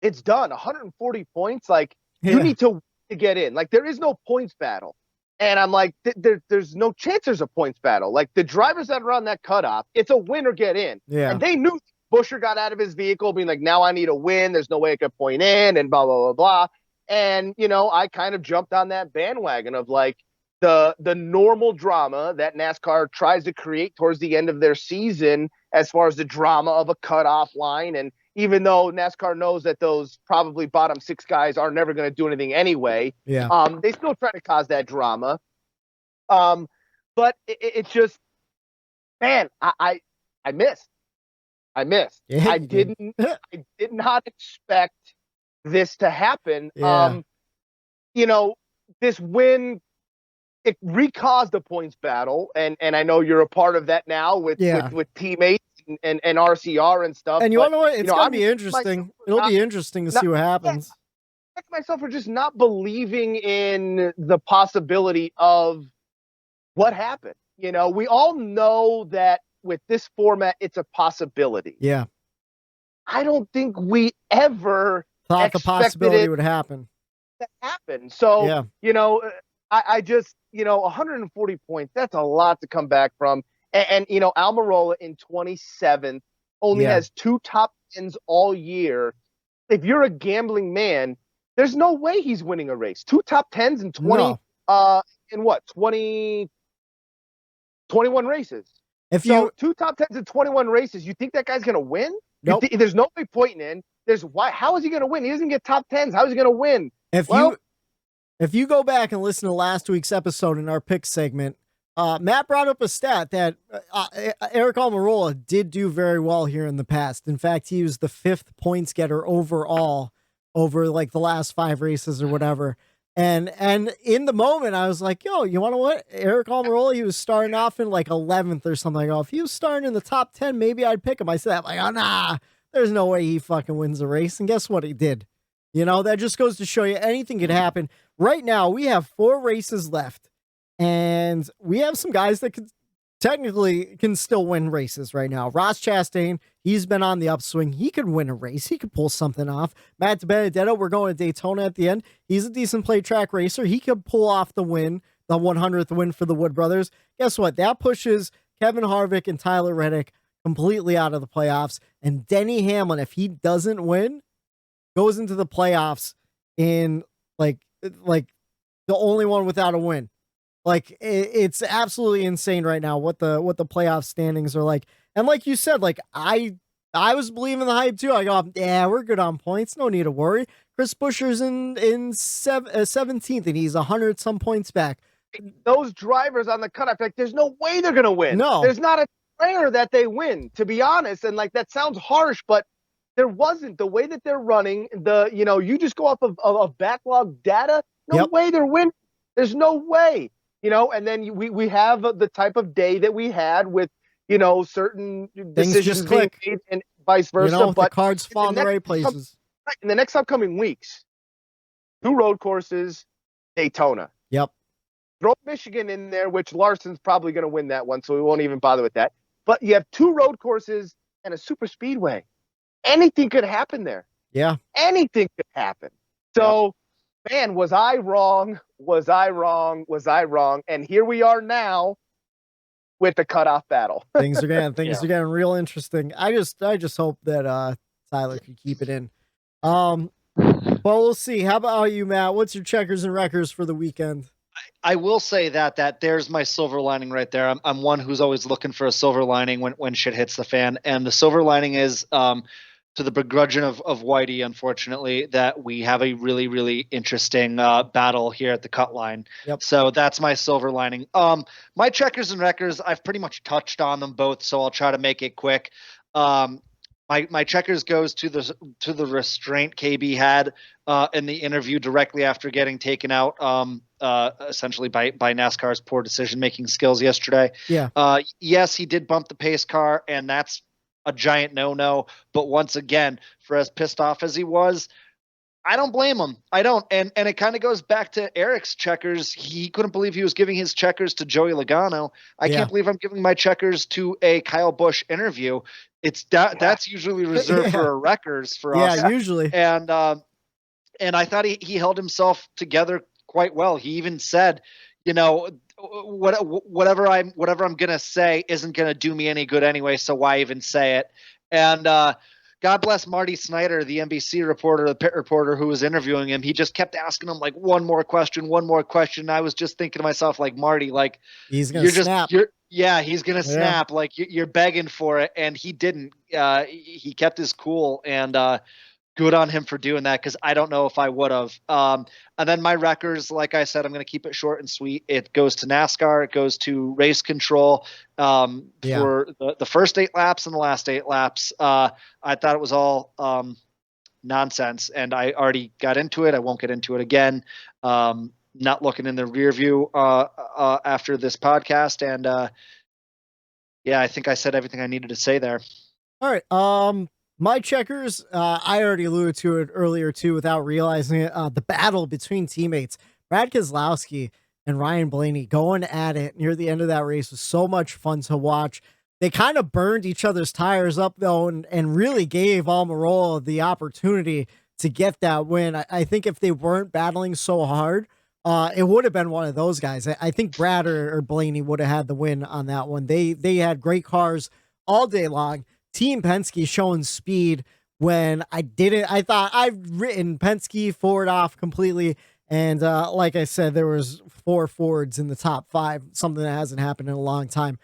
It's done. 140 points. Like, you need to get in. Like, there is no points battle. And I'm like, there's no chance there's a points battle. Like, the drivers that are on that cutoff, it's a win or get in. Yeah. And they knew Buescher got out of his vehicle being like, now I need a win. There's no way I could point in and blah, blah, blah, blah. And, I kind of jumped on that bandwagon of, like, the normal drama that NASCAR tries to create towards the end of their season as far as the drama of a cutoff line. And even though NASCAR knows that those probably bottom 6 guys are never going to do anything anyway, they still try to cause that drama. But it's just, man, I missed. I did not expect this to happen. This win, it recaused the points battle, and I know you're a part of that now with teammates and RCR and stuff. And you want to know what? It's going to be interesting. It'll be interesting to see what happens. I myself for just not believing in the possibility of what happened. We all know that with this format, it's a possibility. Yeah. I don't think we ever thought the possibility would happen. That happened. So, I just, 140 points, that's a lot to come back from. And Almirola in 27th only has 2 top 10s all year. If you're a gambling man, there's no way he's winning a race. 2 top 10s in 20 in what? 21 races. If So you 2 top 10s in 21 races, you think that guy's going to win? Nope. There's no way pointing in. How is he going to win? He doesn't get top 10s. How is he going to win? If you go back and listen to last week's episode in our pick segment, Matt brought up a stat that Eric Almirola did do very well here in the past. In fact, he was the 5th points getter overall over like the last 5 races or whatever. And in the moment, I was like, yo, you want to what? Eric Almirola, he was starting off in like 11th or something. I go, if he was starting in the top 10, maybe I'd pick him. I said, like, oh, nah, there's no way he fucking wins the race. And guess what? He did. You know, that just goes to show you anything could happen. Right now, we have 4 races left. And we have some guys that can still win races right now. Ross Chastain, he's been on the upswing. He could win a race. He could pull something off. Matt DiBenedetto, we're going to Daytona at the end. He's a decent play track racer. He could pull off the win, the 100th win for the Wood brothers. Guess what? That pushes Kevin Harvick and Tyler Reddick completely out of the playoffs. And Denny Hamlin, if he doesn't win, goes into the playoffs in like the only one without a win. Like it's absolutely insane right now what the playoff standings are like. And like you said, like I was believing the hype too. I go, yeah, we're good on points. No need to worry. Chris Buescher's in 17th and he's 100 some points back. Those drivers on the cutoff, like there's no way they're gonna win. No, there's not a prayer that they win, to be honest. And like that sounds harsh, but there wasn't. The way that they're running, you just go off of backlog data. No way they're winning. There's no way. And then we have the type of day that we had with, certain things decisions just click being made and vice versa. But the cards fall in the right places. In the next upcoming weeks, 2 road courses, Daytona. Yep. Throw Michigan in there, which Larson's probably going to win that one, so we won't even bother with that. But you have 2 road courses and a super speedway. Anything could happen there. Yeah. Anything could happen. So, man, was I wrong? Was I wrong? Was I wrong? And here we are now with the cutoff battle. Things are getting real interesting. I just hope that Tyler could keep it in. Well, we'll see. How about you, Matt? What's your checkers and wreckers for the weekend? I will say that there's my silver lining right there. I'm one who's always looking for a silver lining when shit hits the fan. And the silver lining is to the begrudging of Whitey, unfortunately, that we have a really, really interesting battle here at the cut line. Yep. So that's my silver lining. My checkers and wreckers, I've pretty much touched on them both, so I'll try to make it quick. My checkers goes to the restraint KB had in the interview directly after getting taken out, essentially by NASCAR's poor decision-making skills yesterday. Yeah. Yes, he did bump the pace car, and that's a giant no-no. But once again, for as pissed off as he was, I don't blame him. I don't. And it kind of goes back to Eric's checkers. He couldn't believe he was giving his checkers to Joey Logano. I can't believe I'm giving my checkers to a Kyle Busch interview. That's usually reserved for wreckers for us. Yeah, usually. And I thought he held himself together quite well. He even said, whatever I'm gonna say isn't gonna do me any good anyway, so why even say it? And God bless Marty Snyder, the NBC reporter, the pit reporter who was interviewing him. He just kept asking him like one more question. I was just thinking to myself, like, Marty, like he's gonna snap. He's gonna snap. Like you're begging for it, and he didn't. He kept his cool, and good on him for doing that, because I don't know if I would have. And then my wreckers, like I said, I'm going to keep it short and sweet. It goes to NASCAR. It goes to race control for the first 8 laps and the last 8 laps. I thought it was all nonsense, and I already got into it. I won't get into it again. Not looking in the rear view after this podcast. And I think I said everything I needed to say there. All right. My checkers, I already alluded to it earlier too, without realizing it. The battle between teammates, Brad Keselowski and Ryan Blaney going at it near the end of that race was so much fun to watch. They kind of burned each other's tires up though, and really gave Almirola the opportunity to get that win. I think if they weren't battling so hard, it would have been one of those guys. I think Brad or Blaney would have had the win on that one. They had great cars all day long. Team Penske showing speed when I didn't. I thought I've written Penske Ford off completely. And like I said, there was 4 Fords in the top 5, something that hasn't happened in a long time.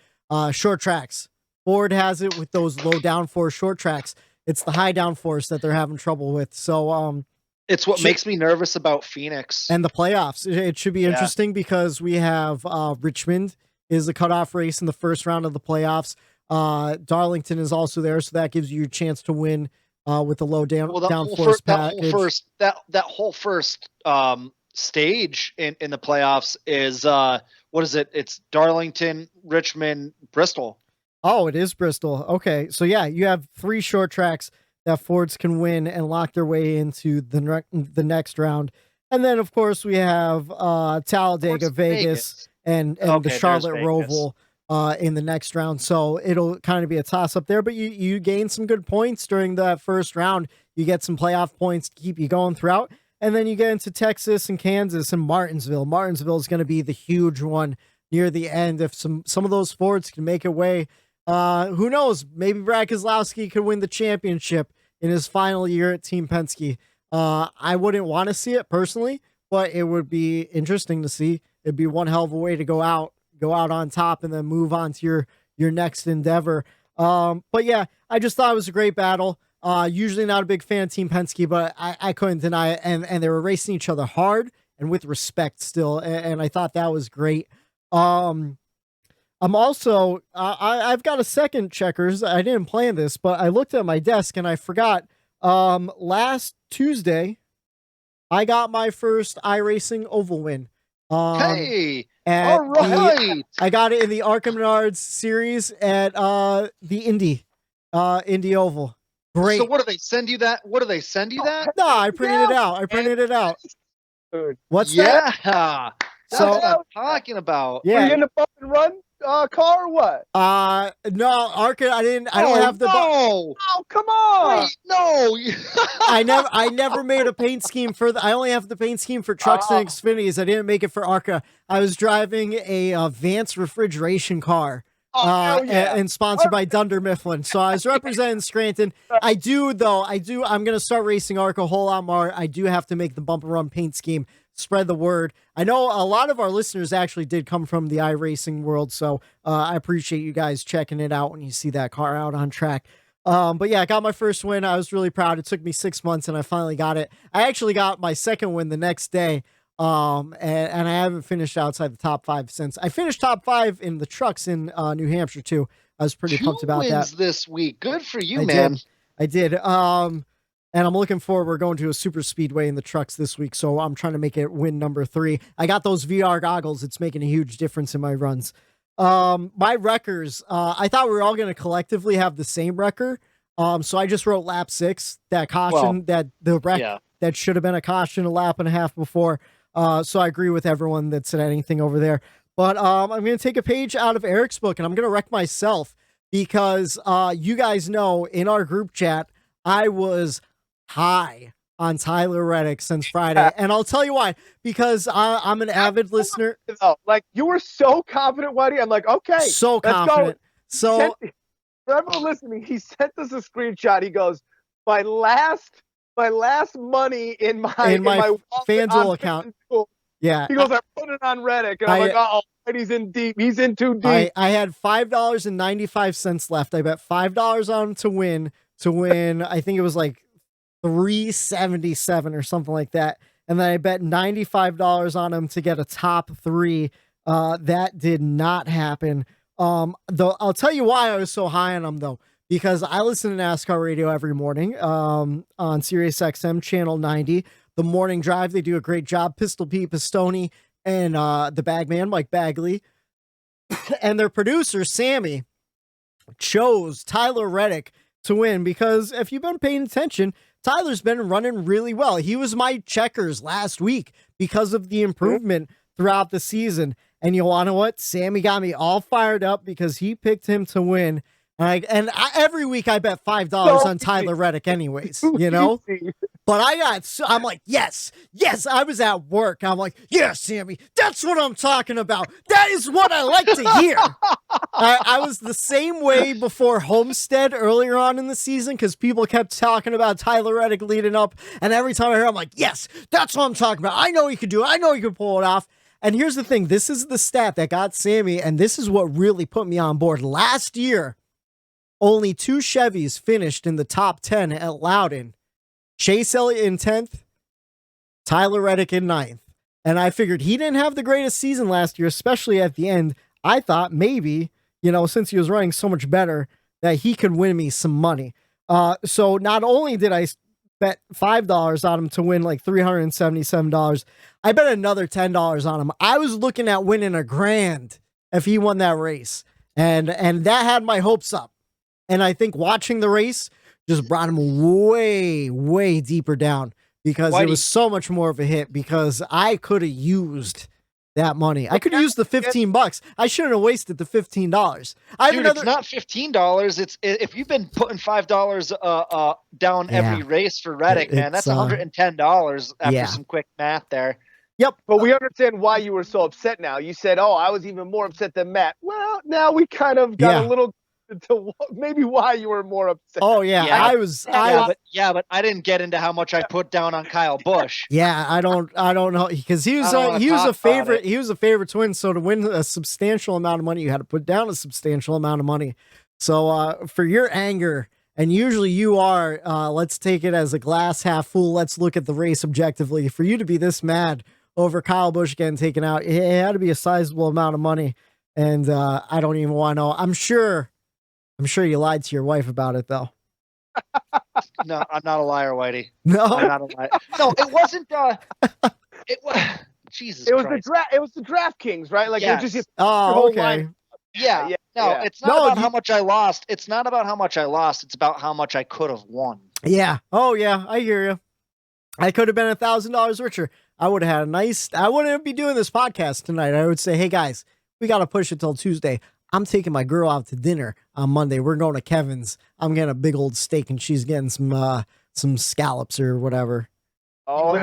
Short tracks. Ford has it with those low downforce short tracks. It's the high downforce that they're having trouble with. So it's what makes me nervous about Phoenix. And the playoffs. It should be interesting because we have Richmond is a cutoff race in the first round of the playoffs. Darlington is also there, so that gives you a chance to win with the low downforce package. That whole first stage in the playoffs is what is it? It's Darlington, Richmond, Bristol. Oh, it is Bristol. Okay, so yeah, you have 3 short tracks that Fords can win and lock their way into the next round, and then of course we have Talladega, Vegas, and the Charlotte Roval in the next round. So it'll kind of be a toss up there, but you gain some good points during that first round. You get some playoff points to keep you going throughout. And then you get into Texas and Kansas and Martinsville. Martinsville is going to be the huge one near the end. If some of those Fords can make it way, who knows? Maybe Brad Keselowski could win the championship in his final year at Team Penske. I wouldn't want to see it personally, but it would be interesting to see. It'd be one hell of a way to go out on top and then move on to your next endeavor. But yeah, I just thought it was a great battle. Usually not a big fan of Team Penske, but I couldn't deny it. And they were racing each other hard and with respect still. And I thought that was great. I'm also, I've got a second checkers. I didn't plan this, but I looked at my desk and I forgot, last Tuesday, I got my first iRacing oval win. Hey, all right. I got it in the Arkham Menards series at the Indy Oval. Great. So what do they send you that? No, I printed it out. What's that? Yeah. That's what I'm talking about. Yeah. Are you in the bump and run car or what? No, Arca, I don't have the. No. Oh, come on. Wait, no. I never made a paint scheme I only have the paint scheme for trucks and Xfinities. I didn't make it for Arca. I was driving a Vance refrigeration car. And sponsored by Dunder Mifflin. So I was representing Scranton. I'm going to start racing Arca a whole lot more. I do have to make the bumper run paint scheme, spread the word. I know a lot of our listeners actually did come from the iRacing world. So I appreciate you guys checking it out when you see that car out on track. But yeah, I got my first win. I was really proud. It took me 6 months and I finally got it. I actually got my second win the next day. And I haven't finished outside the top 5 since. I finished top 5 in the trucks in New Hampshire too. I was pretty pumped about that. 2 wins this week. Good for you, man. I did. And I'm looking forward. We're going to a super speedway in the trucks this week, so I'm trying to make it win number 3. I got those VR goggles. It's making a huge difference in my runs. My wreckers. I thought we were all going to collectively have the same wrecker. So I just wrote lap 6. That caution, that the wreck that should have been a caution a lap and a half before. So I agree with everyone that said anything over there. But I'm going to take a page out of Eric's book, and I'm going to wreck myself because you guys know in our group chat, I was high on Tyler Reddick since Friday. And I'll tell you why. Because I'm an avid listener. Like, you were so confident, Whitey. I'm like, okay. So confident. So for everyone listening, he sent us a screenshot. He goes, my last money in my FanDuel account. Yeah. He goes, I put it on Reddick. And I'm like, oh, he's in deep. He's in too deep. I had $5.95 left. I bet $5 on him to win. I think it was like $3.77 or something like that. And then I bet $95 on him to get a top 3. That did not happen. Though I'll tell you why I was so high on him though. Because I listen to NASCAR radio every morning on Sirius XM channel 90. The morning drive, they do a great job. Pistol Pete Pistone and the bagman, Mike Bagley. And their producer, Sammy, chose Tyler Reddick to win because if you've been paying attention, Tyler's been running really well. He was my checkers last week because of the improvement throughout the season. And you want to know what? Sammy got me all fired up because he picked him to win. Every week I bet $5 on Tyler Reddick anyways, you know? But I'm like, yes, I was at work. I'm like, yeah, Sammy, that's what I'm talking about. That is what I like to hear. I was the same way before Homestead earlier on in the season because people kept talking about Tyler Reddick leading up. And every time I hear, I'm like, yes, that's what I'm talking about. I know he could do it. I know he could pull it off. And here's the thing. This is the stat that got Sammy, and this is what really put me on board. Last year, only 2 Chevys finished in the top 10 at Loudon. Chase Elliott in 10th, Tyler Reddick in 9th. And I figured he didn't have the greatest season last year, especially at the end. I thought maybe, since he was running so much better, that he could win me some money. So not only did I bet $5 on him to win like $377, I bet another $10 on him. I was looking at winning $1,000 if he won that race. And that had my hopes up. And I think watching the race just brought him way, way deeper down because it was so much more of a hit because I could have used that money. I could have used the $15. I shouldn't have wasted the $15. It's not $15. It's if you've been putting $5 down every race for Reddick, man, that's $110 after some quick math there. Yep. But we understand why you were so upset now. You said, I was even more upset than Matt. Well, now we kind of got a little to maybe why you were more upset. Oh yeah. But I didn't get into how much I put down on Kyle Busch. Yeah, I don't know because he was a favorite. He was a favorite to win. So to win a substantial amount of money, you had to put down a substantial amount of money. So for your anger, and usually you are, let's take it as a glass half full. Let's look at the race objectively. For you to be this mad over Kyle Busch getting taken out, it had to be a sizable amount of money. And I don't even want to know. I'm sure you lied to your wife about it, though. No, I'm not a liar, Whitey. No, I'm not a liar. No, it wasn't. It was Jesus. It was Christ. the DraftKings, right? Like yes. it just. Oh, okay. Yeah. No, it's not about how much I lost. It's not about how much I lost. It's about how much I could have won. Yeah. Oh, yeah. I hear you. I could have been $1,000 richer. I would have had I wouldn't be doing this podcast tonight. I would say, hey guys, we got to push it till Tuesday. I'm taking my girl out to dinner on Monday. We're going to Kevin's. I'm getting a big old steak and she's getting some scallops or whatever. Oh, you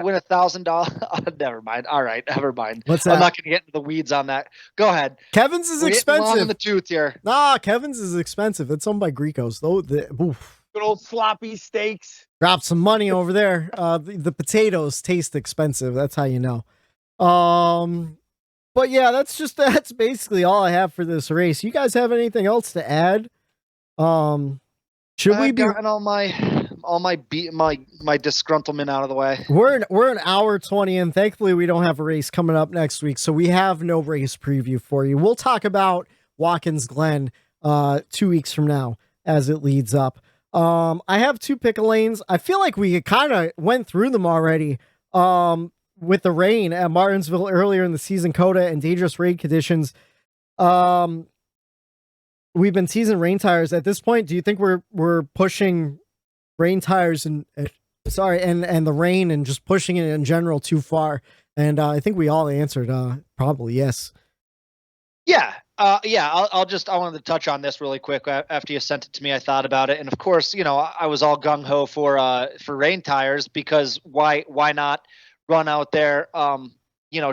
win $1,000. Never mind. All right. Never mind. What's that? I'm not going to get into the weeds on that. Go ahead. Kevin's is expensive. Long in the tooth here. Nah, Kevin's is expensive. It's owned by Gricos though. Good old sloppy steaks. Drop some money over there. The potatoes taste expensive. That's how you know. But yeah, that's basically all I have for this race. You guys have anything else to add? Should we be gotten all my disgruntlement out of the way? We're an hour 20 and thankfully we don't have a race coming up next week, so we have no race preview for you. We'll talk about Watkins Glen 2 weeks from now as it leads up. I have 2 pick lanes. I feel like we kind of went through them already. With the rain at Martinsville earlier in the season, COTA and dangerous rain conditions. We've been teasing rain tires at this point. Do you think we're pushing rain tires and the rain and just pushing it in general too far? And I think we all answered probably yes. Yeah. I wanted to touch on this really quick. After you sent it to me, I thought about it. And of course, I was all gung ho for rain tires because why not run out there,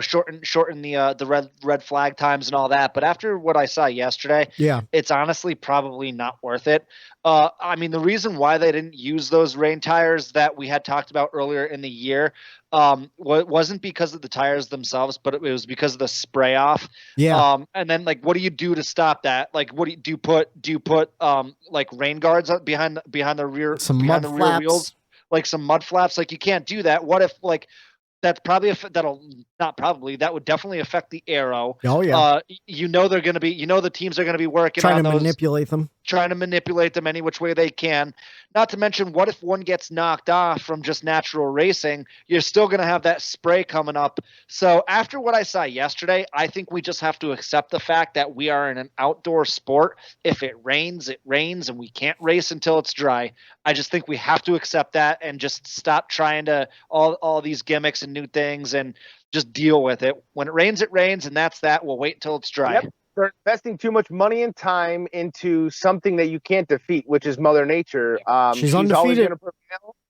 shorten the red flag times and all that. But after what I saw yesterday, it's honestly probably not worth it. I mean, the reason why they didn't use those rain tires that we had talked about earlier in the year wasn't because of the tires themselves, but it was because of the spray off. Yeah. And then what do you do to stop that? What do you put like rain guards behind the rear, behind the rear wheels, like some mud flaps? You can't do that. What if that would definitely affect the aero. Oh yeah. They're going to be, the teams are going to be working trying to manipulate them any which way they can. Not to mention, what if one gets knocked off from just natural racing? You're still going to have that spray coming up. So after what I saw yesterday, I think we just have to accept the fact that we are in an outdoor sport. If it rains, and we can't race until it's dry. I just think we have to accept that and just stop trying to all these gimmicks and new things and just deal with it. When it rains, and that's that. We'll wait until it's dry. Yep. They're investing too much money and time into something that you can't defeat, which is Mother Nature. She's undefeated.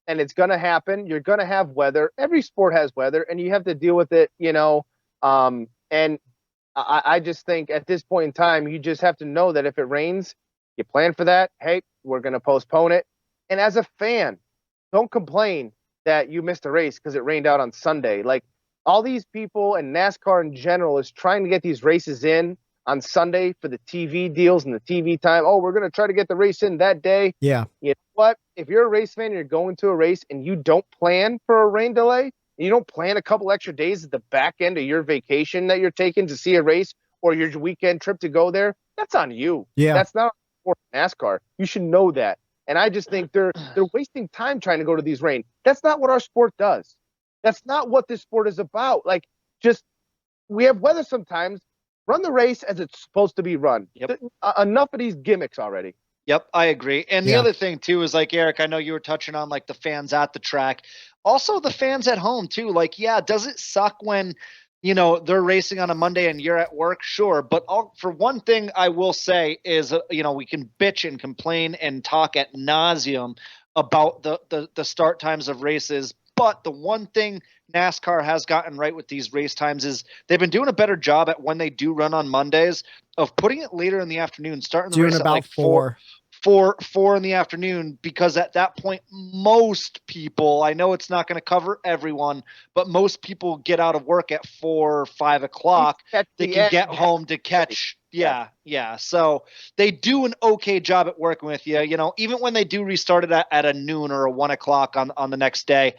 and it's going to happen. You're going to have weather. Every sport has weather, and you have to deal with it, and I just think at this point in time, you just have to know that if it rains, you plan for that. Hey, we're going to postpone it. And as a fan, don't complain that you missed a race because it rained out on Sunday. Like, all these people and NASCAR in general is trying to get these races in on Sunday for the TV deals and the TV time. Oh, we're going to try to get the race in that day. Yeah. You know what? If you're a race fan, you're going to a race and you don't plan for a rain delay, you don't plan a couple extra days at the back end of your vacation that you're taking to see a race or your weekend trip to go there, that's on you. Yeah. That's not for NASCAR. You should know that. And I just think they're wasting time trying to go to these rain. That's not what our sport does. That's not what this sport is about. Like, just, we have weather sometimes. Run the race as it's supposed to be run. Yep. Enough of these gimmicks already. Yep, I agree. And the other thing too is, like, Eric, I know you were touching on like the fans at the track, also the fans at home too. Like, yeah, does it suck when, they're racing on a Monday and you're at work? Sure. But for one thing I will say is, we can bitch and complain and talk ad nauseum about the start times of races. But the one thing NASCAR has gotten right with these race times is they've been doing a better job at when they do run on Mondays of putting it later in the afternoon, starting the race at like 4 in the afternoon, because at that point, most people, I know it's not going to cover everyone, but most people get out of work at 4 or 5 o'clock. They can get home to catch. Yeah. So they do an okay job at working with you. Even when they do restart it at a noon or a 1 o'clock on the next day,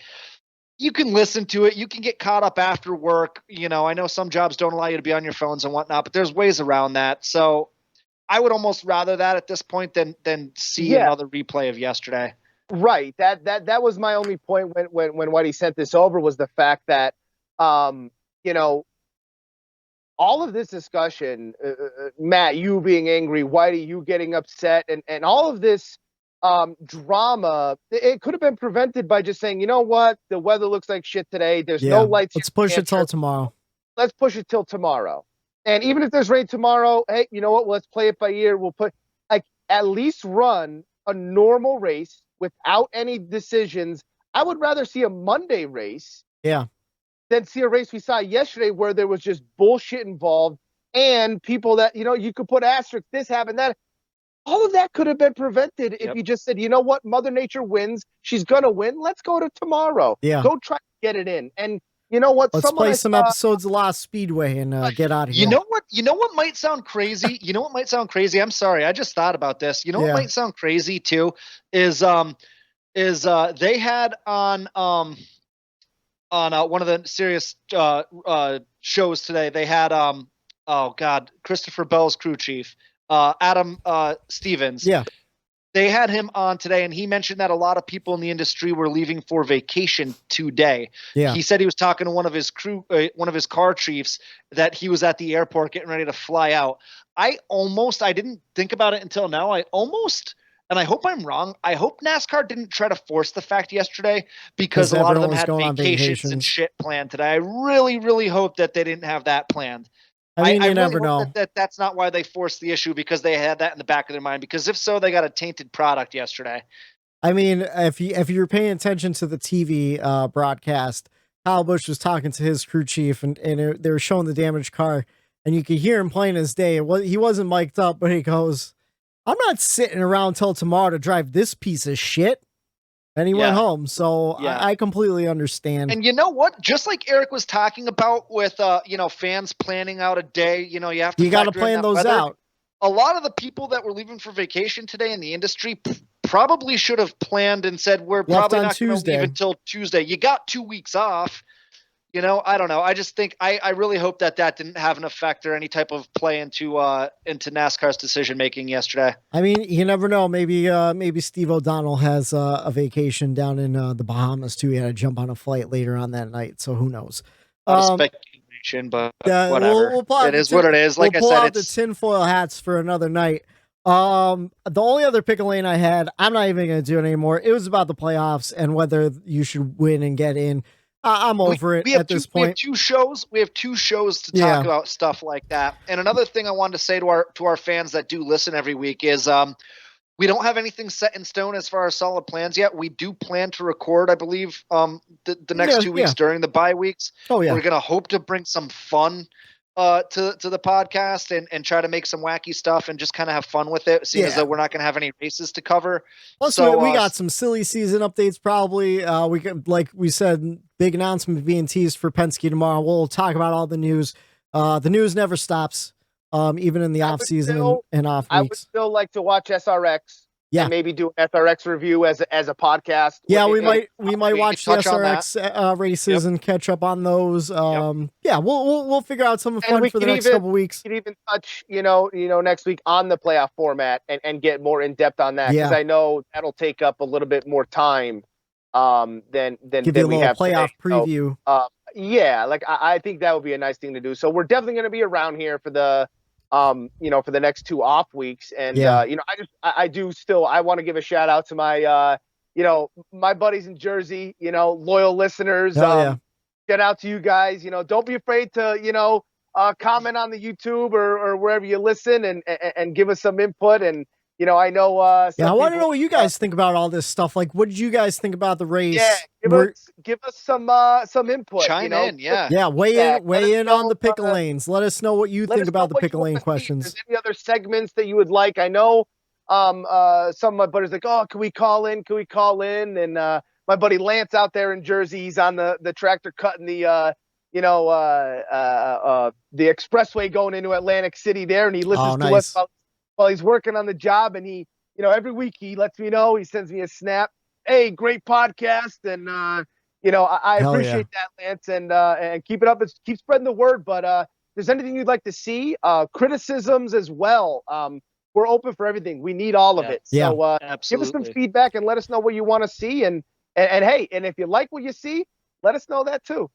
you can listen to it. You can get caught up after work. I know some jobs don't allow you to be on your phones and whatnot, but there's ways around that. So I would almost rather that at this point than see another replay of yesterday. Right. That was my only point when Whitey sent this over, was the fact that, all of this discussion, Matt, you being angry, Whitey, you getting upset, and all of this drama, it could have been prevented by just saying, you know what, the weather looks like shit today. There's no lights. Let's push it till tomorrow. Let's push it till tomorrow. And even if there's rain tomorrow, hey, you know what? Let's play it by ear. We'll at least run a normal race without any decisions. I would rather see a Monday race. Yeah. Than see a race we saw yesterday where there was just bullshit involved and people that, you could put asterisks, this happened, that. All of that could have been prevented if you just said, you know what, Mother Nature wins. She's going to win. Let's go to tomorrow. Yeah. Go try to get it in. And you know what? Let's play some episodes of Lost Speedway and get out of here. You know what might sound crazy? I'm sorry. I just thought about this. What might sound crazy too is they had on one of the serious shows today, they had Christopher Bell's crew chief, Adam Stevens. Yeah. They had him on today, and he mentioned that a lot of people in the industry were leaving for vacation today. Yeah. He said he was talking to one of his car chiefs, that he was at the airport getting ready to fly out. I didn't think about it until now. And I hope I'm wrong, I hope NASCAR didn't try to force the fact yesterday, because a lot of them had vacations and shit planned today. I really, really hope that they didn't have that planned. I mean, you really never know. That's not why they forced the issue, because they had that in the back of their mind. Because if so, they got a tainted product yesterday. I mean, if you're paying attention to the TV broadcast, Kyle Busch was talking to his crew chief, and they were showing the damaged car, and you could hear him plain as day. He wasn't mic'd up, but he goes, "I'm not sitting around till tomorrow to drive this piece of shit." And he went home. So I completely understand. And you know what? Just like Eric was talking about with, fans planning out a day, you got to plan those out. A lot of the people that were leaving for vacation today in the industry probably should have planned and said, we're probably not going to leave until Tuesday. You got 2 weeks off. I don't know. I just think I really hope that didn't have an effect or any type of play into NASCAR's decision making yesterday. I mean, you never know. Maybe Steve O'Donnell has a vacation down in the Bahamas too. He had to jump on a flight later on that night, so who knows? Speculation, but whatever. It is what it is. Like I said, pull out the tinfoil hats for another night. The only other pickle lane I had, I'm not even going to do it anymore. It was about the playoffs and whether you should win and get in. I'm over it at this point. We have two shows to talk about stuff like that. And another thing I wanted to say to our fans that do listen every week is We don't have anything set in stone as far as solid plans yet. We do plan to record, I believe, the next 2 weeks during the bye weeks. Oh yeah. We're going to hope to bring some fun to the podcast and try to make some wacky stuff and just kind of have fun with it, seeing as though we're not going to have any races to cover. Also, we got some silly season updates probably. We could, like we said, big announcement being teased for Penske tomorrow. We'll talk about all the news. The news never stops, even in the off season and off weeks. I would still like to watch SRX. Yeah, and maybe do an SRX review as a podcast. Yeah, we might watch the SRX races and catch up on those. Yeah, we'll figure out some fun for the next couple weeks. We could even touch, next week on the playoff format and get more in depth on that, because I know that'll take up a little bit more time than give you a we little have playoff today. preview. So, I think that would be a nice thing to do. So we're definitely going to be around here for the for the next 2 off weeks. And, I want to give a shout out to my, my buddies in Jersey, loyal listeners. Shout out to you guys. Don't be afraid to, comment on the YouTube or wherever you listen and give us some input. And, I know. I want to know what you guys think about all this stuff. Like, what did you guys think about the race? Yeah, give us some input. Chime in, weigh in on the pickle lanes. Let us know what you think about the pickle lane questions. If there's any other segments that you would like? I know some of my buddies like, oh, can we call in? Can we call in? And my buddy Lance out there in Jersey, he's on the tractor cutting the expressway going into Atlantic City there, and he listens to us while he's working on the job. And he, every week he lets me know, he sends me a snap. Hey, great podcast. And, I appreciate that, Lance, and keep it up. Keep spreading the word. But if there's anything you'd like to see, criticisms as well. We're open for everything. We need all of it. So give us some feedback and let us know what you want to see. And hey, and if you like what you see, let us know that too.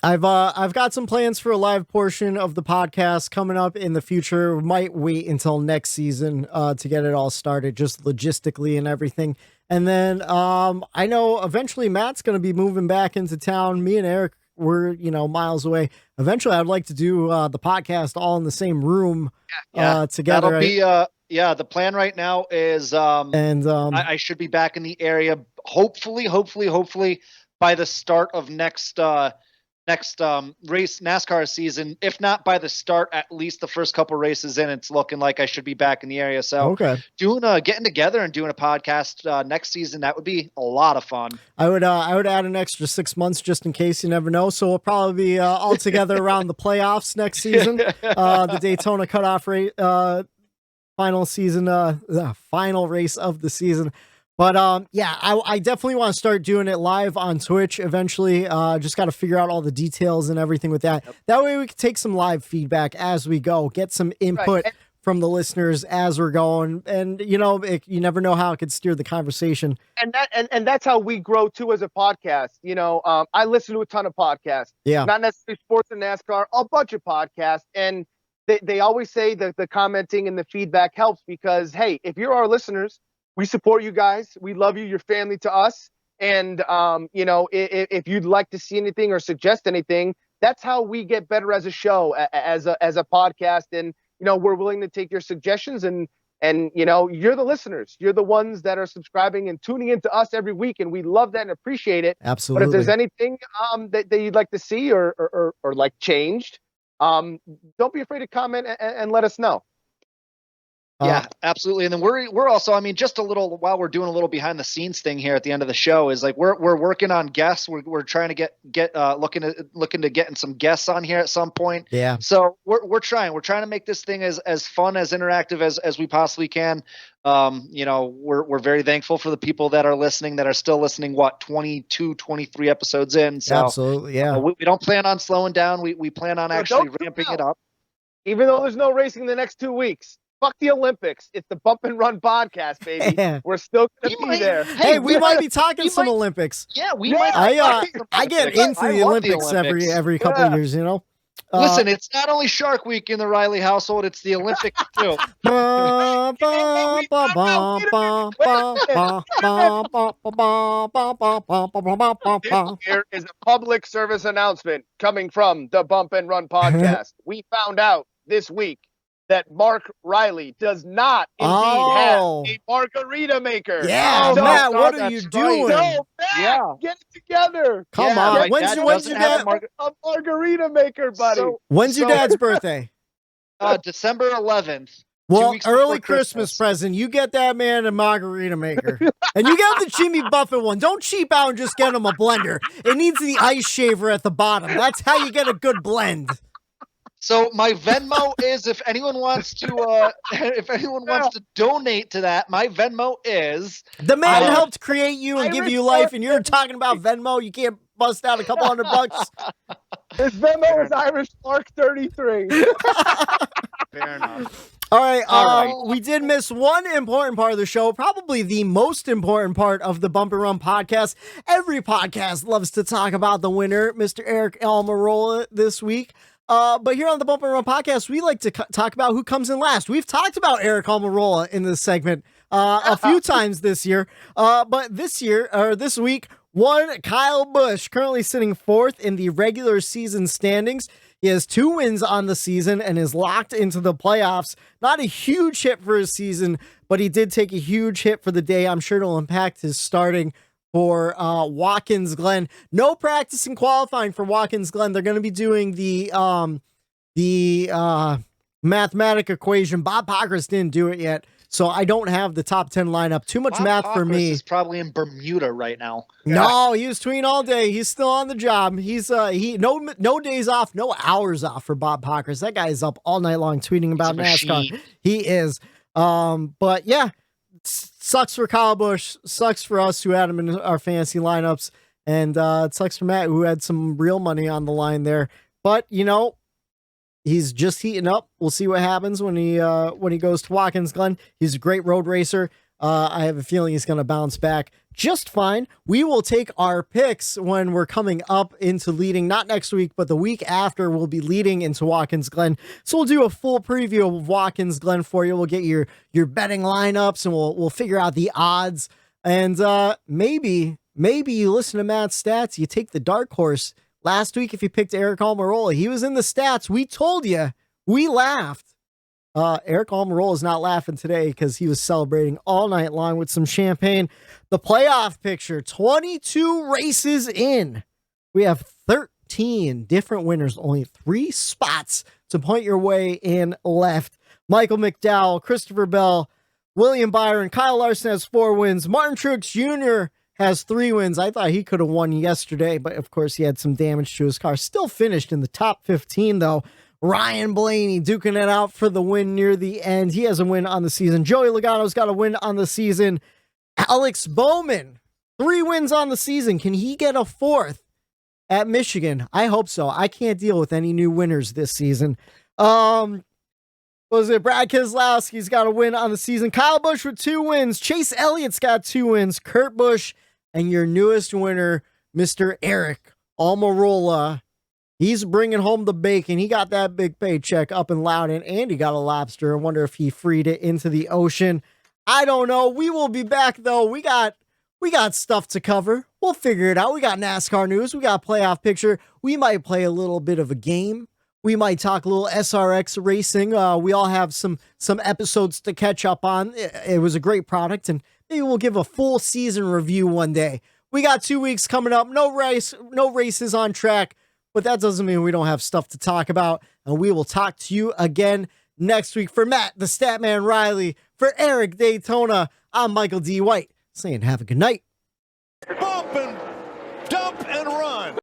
I've got some plans for a live portion of the podcast coming up in the future. We might wait until next season to get it all started, just logistically and everything. And then I know eventually Matt's going to be moving back into town. Me and Eric, we're miles away. Eventually, I'd like to do the podcast all in the same room together. That'll be the plan right now is I should be back in the area. Hopefully by the start of next race NASCAR season. If not by the start, at least the first couple races in, it's looking like I should be back in the area. So getting together and doing a podcast next season, that would be a lot of fun. I would add an extra 6 months just in case, you never know. So we'll probably be all together around the playoffs next season, the Daytona cutoff race, final season, final race of the season. But I definitely want to start doing it live on Twitch eventually. Just got to figure out all the details and everything with that. Yep. That way we can take some live feedback as we go, get some input from the listeners as we're going. And, you never know how it could steer the conversation. And that's how we grow too as a podcast. I listen to a ton of podcasts. Yeah. Not necessarily sports and NASCAR, a bunch of podcasts. And they always say that the commenting and the feedback helps because, hey, if you're our listeners, we support you guys. We love you. You're family to us. And, if you'd like to see anything or suggest anything, that's how we get better as a show, as a podcast. And, we're willing to take your suggestions and you're the listeners. You're the ones that are subscribing and tuning into us every week. And we love that and appreciate it. Absolutely. But if there's anything that you'd like to see or like changed, don't be afraid to comment and let us know. Yeah, absolutely. And then we're also, just a little, while we're doing a little behind the scenes thing here at the end of the show, is like we're working on guests. We're trying to get looking to getting some guests on here at some point. Yeah. So we're trying to make this thing as fun, as interactive as we possibly can. We're very thankful for the people that are listening, that are still listening, 22, 23 episodes in. So absolutely. Yeah. We don't plan on slowing down. We plan on actually ramping it up. Even though there's no racing the next 2 weeks. Fuck the Olympics. It's the Bump and Run podcast, baby. We're still going to be there. Hey, we might be talking some Olympics. Yeah, we might. I get into the Olympics every couple of years, Listen, it's not only Shark Week in the Reilly household, it's the Olympics too. Here is a public service announcement coming from the Bump and Run podcast. We found out this week that Mark Riley does not indeed have a margarita maker. Yeah, So, Matt, what are you doing? No, Matt, get it together. Come on. When's your dad? A margarita maker, buddy. When's your dad's birthday? December 11th. Well, early Christmas present. You get that man a margarita maker. And you get the Jimmy Buffett one. Don't cheap out and just get him a blender. It needs the ice shaver at the bottom. That's how you get a good blend. So my Venmo is, if anyone wants to donate to that, my Venmo is. The man helped create you and give you life, and you're talking about Venmo. You can't bust out a couple $100. His Venmo is Irish Mark 33. Fair enough. All right. We did miss one important part of the show, probably the most important part of the Bump and Run podcast. Every podcast loves to talk about the winner, Mr. Eric Almirola, this week. But here on the Bump and Run podcast, we like to talk about who comes in last. We've talked about Eric Almirola in this segment a few times this year. But this week, one Kyle Busch, currently sitting fourth in the regular season standings. He has 2 wins on the season and is locked into the playoffs. Not a huge hit for his season, but he did take a huge hit for the day. I'm sure it'll impact his starting for Watkins Glen. No practice and qualifying for Watkins Glen. They're going to be doing the mathematic equation. Bob Pockrass didn't do it yet, so I don't have the top 10 lineup. Too much math for me. He's probably in Bermuda right now. No, he was tweeting all day. He's still on the job. He's no days off, no hours off for Bob Pockrass. That guy is up all night long tweeting about NASCAR. He is. But yeah, sucks for Kyle Busch. Sucks for us who had him in our fantasy lineups, and it sucks for Matt who had some real money on the line there. But he's just heating up. We'll see what happens when he goes to Watkins Glen. He's a great road racer. I have a feeling he's going to bounce back just fine. We will take our picks when we're coming up into leading, not next week, but the week after we'll be leading into Watkins Glen. So we'll do a full preview of Watkins Glen for you. We'll get your betting lineups and we'll figure out the odds. And maybe you listen to Matt's stats. You take the dark horse. Last week, if you picked Eric Almirola, he was in the stats. We told you. We laughed. Eric Almirola is not laughing today because he was celebrating all night long with some champagne. The playoff picture, 22 races in. We have 13 different winners, only 3 spots to point your way in left. Michael McDowell, Christopher Bell, William Byron, Kyle Larson has 4 wins. Martin Truex Jr. has 3 wins. I thought he could have won yesterday, but of course he had some damage to his car. Still finished in the top 15 though. Ryan Blaney duking it out for the win near the end. He has a win on the season. Joey Logano's got a win on the season. Alex Bowman, 3 wins on the season. Can he get a 4th at Michigan? I hope so. I can't deal with any new winners this season. Brad Keselowski's got a win on the season. Kyle Busch with 2 wins. Chase Elliott's got 2 wins. Kurt Busch, and your newest winner, Mr. Eric Almirola. He's bringing home the bacon. He got that big paycheck up in Loudon, and he got a lobster. I wonder if he freed it into the ocean. I don't know. We will be back, though. We got stuff to cover. We'll figure it out. We got NASCAR news. We got playoff picture. We might play a little bit of a game. We might talk a little SRX racing. We all have some episodes to catch up on. It was a great product, and maybe we'll give a full season review one day. We got 2 weeks coming up. No races on track. But that doesn't mean we don't have stuff to talk about. And we will talk to you again next week. For Matt, the Statman Reilly, for Eric Daytona, I'm Michael D. White, saying have a good night. Bump and dump and run.